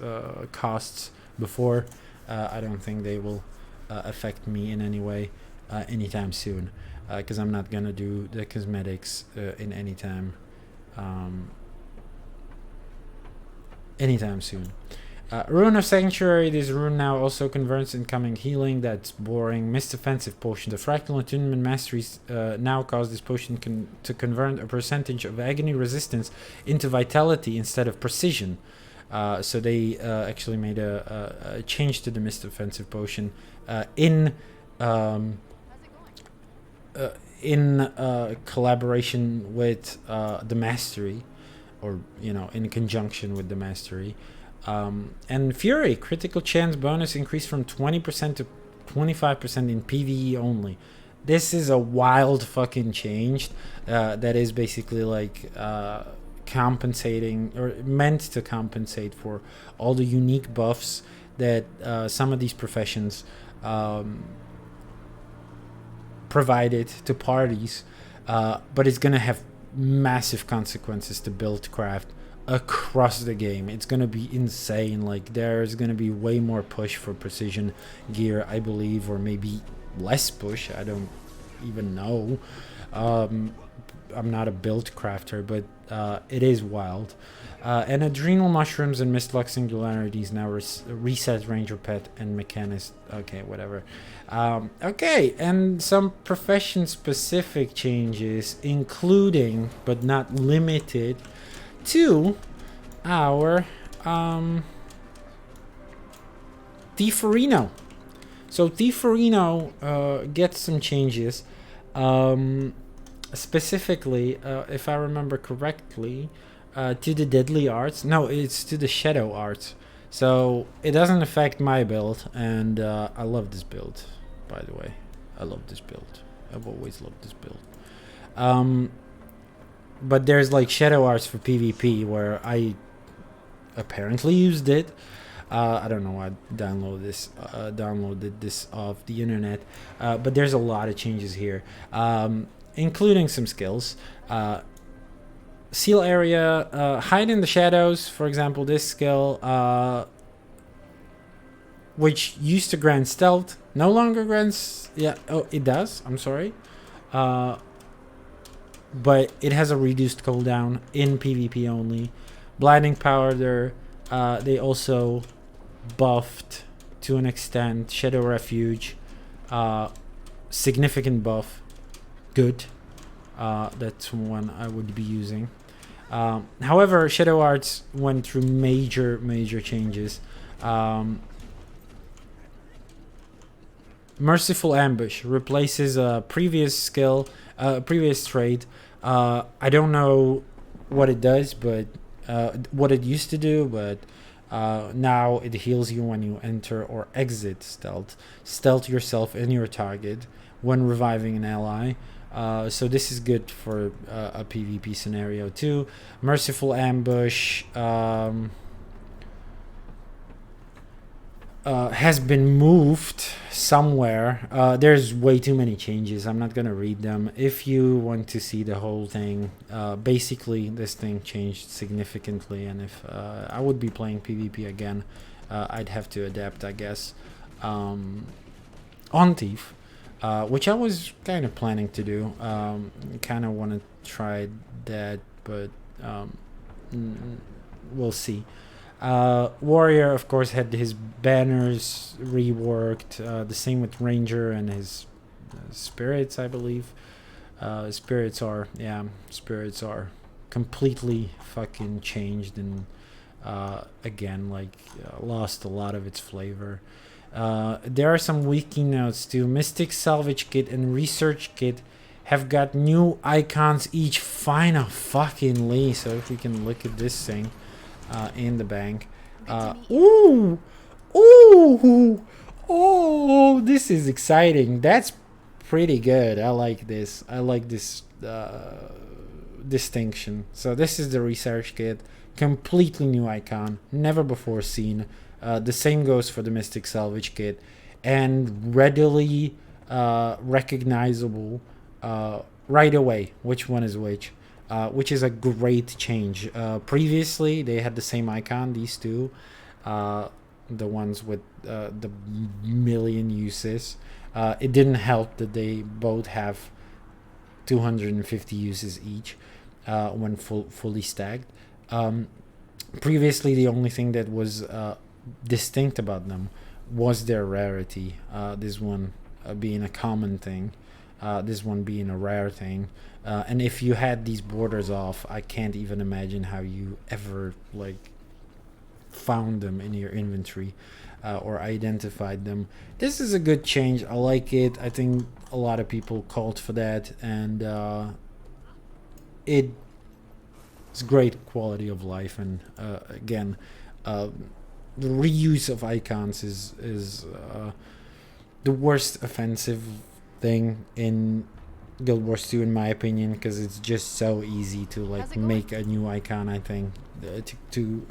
costs before. I don't think they will affect me in any way anytime soon, because I'm not gonna do the cosmetics anytime soon. Rune of Sanctuary. This rune now also converts incoming healing. That's boring. Mist Offensive Potion. The Fractal Attunement Masteries now cause this potion to convert a percentage of agony resistance into vitality instead of precision. So they actually made a change to the Mist Offensive Potion in collaboration with the Mastery, or in conjunction with the Mastery. And Fury, critical chance bonus increased from 20% to 25% in PvE only. This is a wild fucking change that is basically like compensating, or meant to compensate for all the unique buffs that some of these professions provided to parties, but it's gonna have massive consequences to build craft across the game. It's gonna be insane. Like, there's gonna be way more push for precision gear, I believe, or maybe less push. I don't even know. I'm not a build crafter, but it is wild. And Adrenal Mushrooms and Mistlux Singularities now reset Ranger Pet and Mechanist. Okay, whatever. Okay, and some profession-specific changes, including, but not limited to, our Thieferino. So Thieferino gets some changes. Specifically, if I remember correctly, to the deadly arts. No, it's to the shadow arts. So it doesn't affect my build, and I love this build, by the way. I love this build. I've always loved this build. But there's like shadow arts for PvP, where I apparently used it. I don't know. I downloaded this off the internet, but there's a lot of changes here, including some skills. Seal area, hide in the shadows. For example, this skill, which used to grant stealth, no longer grants. Yeah, oh, it does. I'm sorry. But it has a reduced cooldown in PvP only. Blinding powder, they also buffed to an extent. Shadow Refuge, significant buff. Good. That's one I would be using. However, Shadow Arts went through major changes. Merciful Ambush replaces a previous skill, previous trait. I don't know what it does, but what it used to do, but now it heals you when you enter or exit stealth. Stealth yourself and your target when reviving an ally. So this is good for a PvP scenario too. Merciful Ambush has been moved somewhere. There's way too many changes. I'm not gonna read them. If you want to see the whole thing, basically this thing changed significantly, and if I would be playing PvP again, I'd have to adapt, I guess, on Thief. Which I was kind of planning to do. Kind of want to try that, but we'll see. Warrior, of course, had his banners reworked. The same with Ranger and his spirits, I believe. Spirits are completely fucking changed, and again, like, lost a lot of its flavor. There are some wiki notes too. Mystic Salvage Kit and Research Kit have got new icons each. Final fucking Lee. So if we can look at this thing in the bank. Ooh! Oh, this is exciting. That's pretty good. I like this. I like this distinction. So this is the research kit. Completely new icon. Never before seen. The same goes for the Mystic Salvage kit. And readily recognizable right away which one is which is a great change. Previously, they had the same icon, these two. The ones with the million uses. It didn't help that they both have 250 uses each when fully stacked. Previously, the only thing that was distinct about them was their rarity. This one being a common thing, this one being a rare thing. And if you had these borders off, I can't even imagine how you ever like found them in your inventory or identified them. This is a good change. I like it. I think a lot of people called for that, and it's great quality of life. And again, the reuse of icons is the worst offensive thing in Guild Wars 2 in my opinion, because it's just so easy to like make a new icon. I think to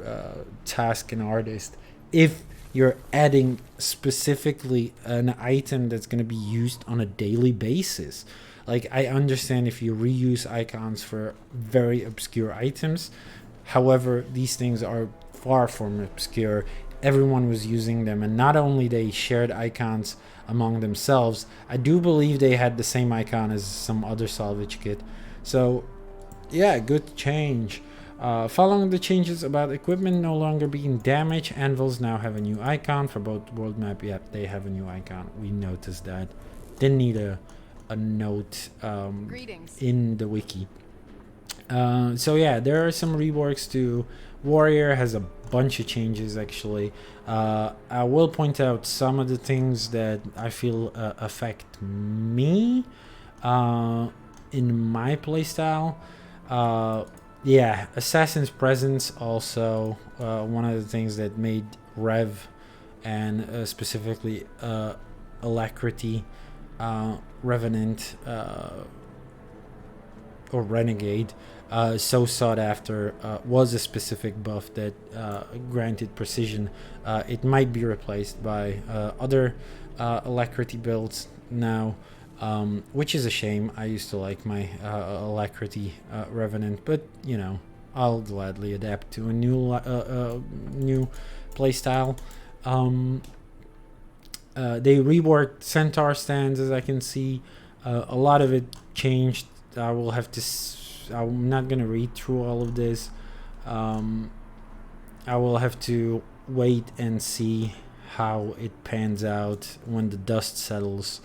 task an artist if you're adding specifically an item that's going to be used on a daily basis. Like, I understand if you reuse icons for very obscure items, however these things are far from obscure. Everyone was using them, and not only they shared icons among themselves, I do believe they had the same icon as some other salvage kit. So yeah, good change. Following the changes about equipment no longer being damaged, anvils now have a new icon for both world map. Yep, they have a new icon. We noticed that. Didn't need a note in the wiki. So yeah, there are some reworks to Warrior. Has a bunch of changes actually. I will point out some of the things that I feel affect me in my playstyle. Yeah, Assassin's Presence also one of the things that made Rev and specifically Alacrity, Revenant or Renegade so sought after was a specific buff that granted precision. It might be replaced by other Alacrity builds now, which is a shame. I used to like my Alacrity Revenant, but you know, I'll gladly adapt to a new playstyle. They reworked Centaur stands, as I can see. A lot of it changed. I will have to. I'm not gonna read through all of this. I will have to wait and see how it pans out when the dust settles.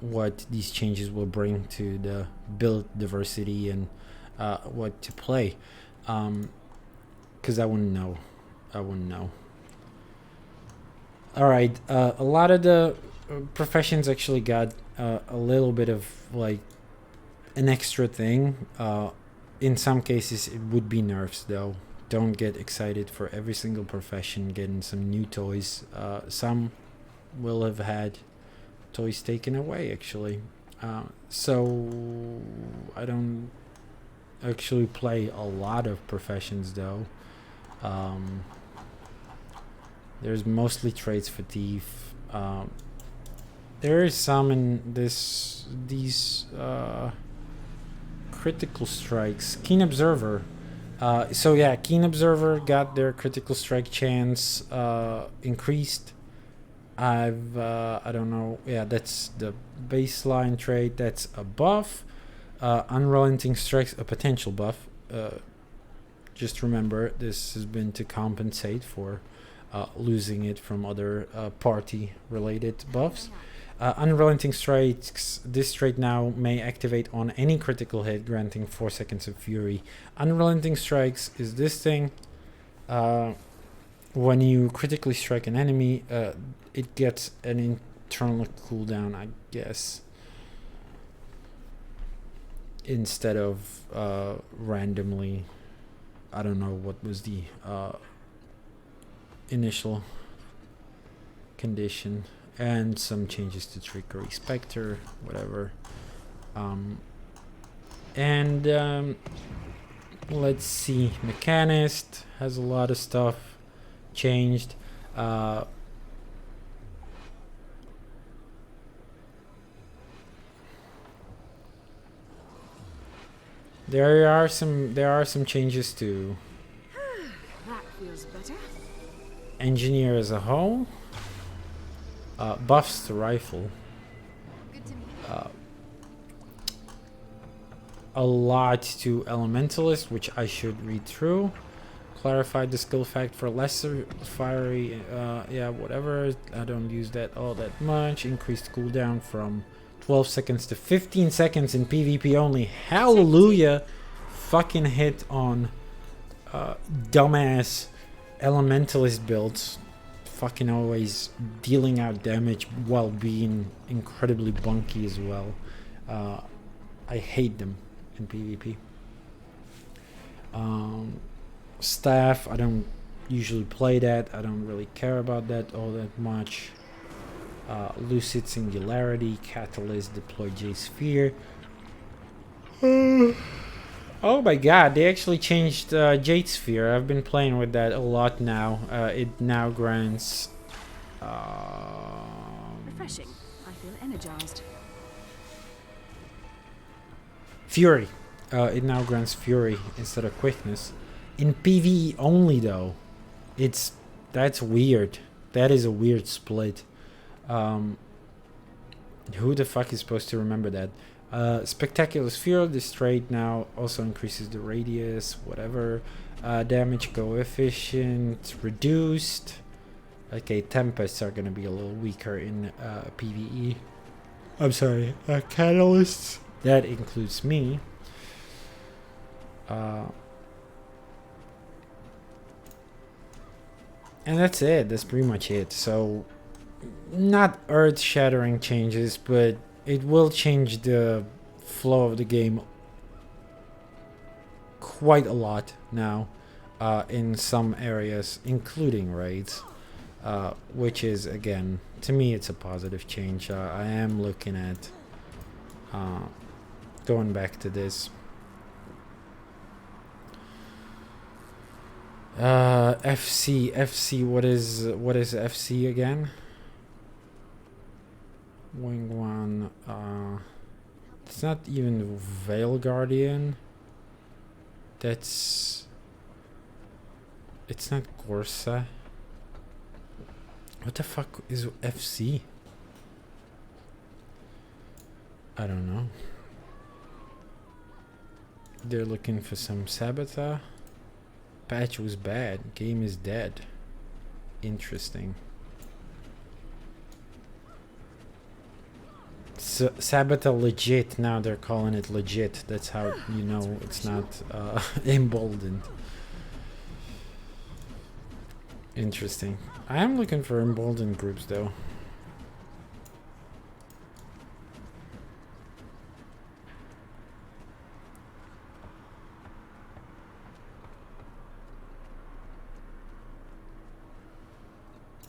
What these changes will bring to the build diversity and what to play. Because I wouldn't know. All right. A lot of the professions actually got a little bit of like an extra thing. In some cases it would be nerfs though. Don't get excited for every single profession getting some new toys. Some will have had toys taken away actually. So I don't actually play a lot of professions though. There's mostly traits for thief. There is some in these critical strikes. Keen Observer. So yeah, Keen Observer got their critical strike chance increased. I don't know. Yeah, that's the baseline trait. That's a buff. Unrelenting Strikes, a potential buff. Just remember, this has been to compensate for losing it from other party-related buffs. Unrelenting Strikes, this trait now may activate on any critical hit, granting 4 seconds of fury. Unrelenting Strikes is this thing. When you critically strike an enemy, it gets an internal cooldown, I guess, instead of randomly. I don't know what was the initial condition, and some changes to Trickery Spectre, whatever. Let's see, Mechanist has a lot of stuff changed. There are some changes to That feels better. Engineer as a whole. Buffs to Rifle. Good to meet you. A lot to Elementalist, which I should read through. Clarified the skill fact for lesser fiery, yeah, whatever. I don't use that all that much. Increased cooldown from 12 seconds to 15 seconds in PvP only. Hallelujah! Fucking hit on dumbass Elementalist builds. Fucking always dealing out damage while being incredibly bunky as well. I hate them in PvP. Staff, I don't usually play that. I don't really care about that all that much. Lucid Singularity, Catalyst, deploy J-Sphere. Oh my god, they actually changed Jade Sphere. I've been playing with that a lot now. It now grants... Refreshing. I feel energized. Fury. It now grants Fury instead of Quickness. In PvE only though. That's weird. That is a weird split. Who the fuck is supposed to remember that? Spectacular Sphere, the straight now also increases the radius, whatever. Damage coefficient reduced. Okay, Tempests are gonna be a little weaker in PvE. I'm sorry, Catalysts. That includes me. And that's it. That's pretty much it. So, not earth-shattering changes, but it will change the flow of the game quite a lot now in some areas, including raids, which is, again, to me, it's a positive change. I am looking at going back to this. FC, what is FC again? Wing one, it's not even Veil Guardian. It's not Gorsa. What the fuck is FC? I don't know. They're looking for some Sabata. Patch was bad. Game is dead. Interesting. Sabata legit. Now they're calling it legit. That's how you know it's not emboldened. Interesting. I am looking for emboldened groups though.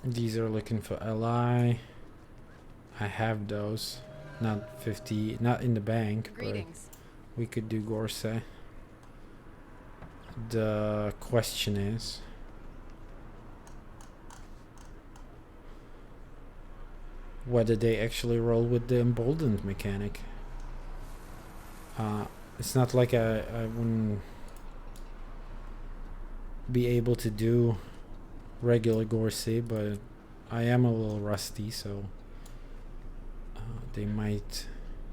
These are looking for LI. I have those. Not 50, not in the bank, Greetings. but we could do Gorse. The question is, whether they actually roll with the emboldened mechanic. It's not like I wouldn't be able to do regular Gorse, but I am a little rusty, so they might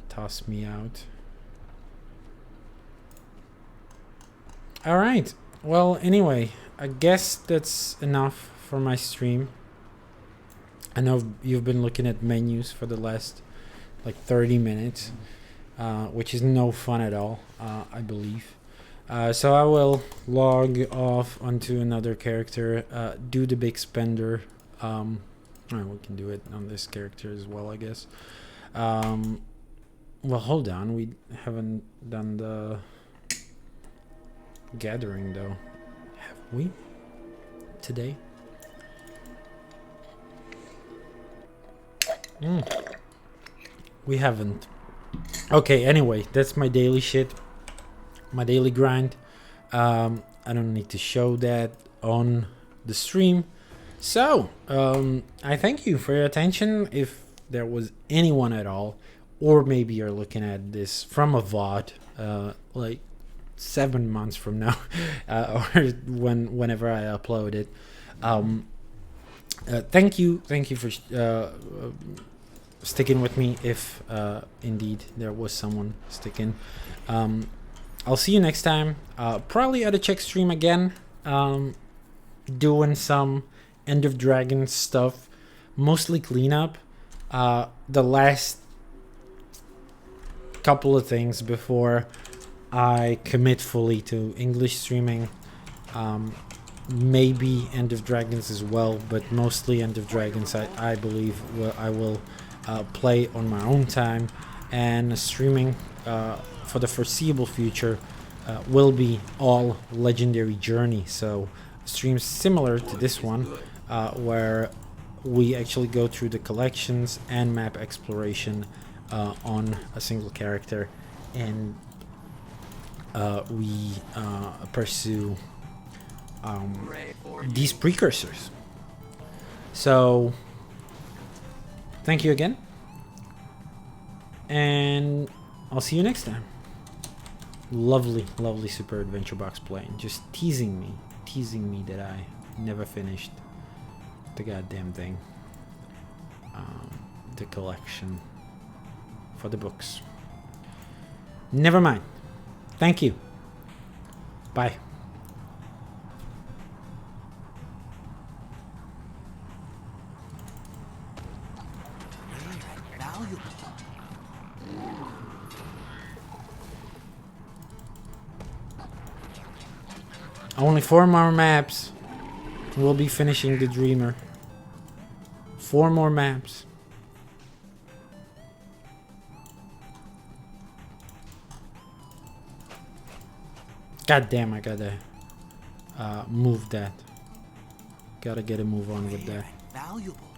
toss me out. Alright, well, anyway, I guess that's enough for my stream. I know you've been looking at menus for the last like 30 minutes, which is no fun at all, I believe. So I will log off onto another character, do the big spender. We can do it on this character as well, I guess. Well, hold on, we haven't done the gathering though, have we? Today? We haven't. Okay, anyway, that's my daily shit. My daily grind. I don't need to show that on the stream. So, I thank you for your attention. If there was anyone at all, or maybe you're looking at this from a VOD, like 7 months from now, or whenever I upload it. Thank you for sticking with me, if indeed there was someone sticking. I'll see you next time, probably at a check stream again, doing some End of Dragon stuff, mostly cleanup. The last couple of things before I commit fully to English streaming. Maybe End of Dragons as well, but mostly End of Dragons I believe I will play on my own time, and streaming for the foreseeable future will be all Legendary Journey. So streams similar to this one, where we actually go through the collections and map exploration on a single character, and we pursue these precursors. So thank you again, and I'll see you next time. Lovely Super Adventure Box playing, just teasing me that I never finished the goddamn thing, the collection for the books. Never mind. Thank you. Bye. Only 4 more maps. We'll be finishing the Dreamer. 4 more maps. God damn, I gotta move that. Gotta get a move on with that. Valuable.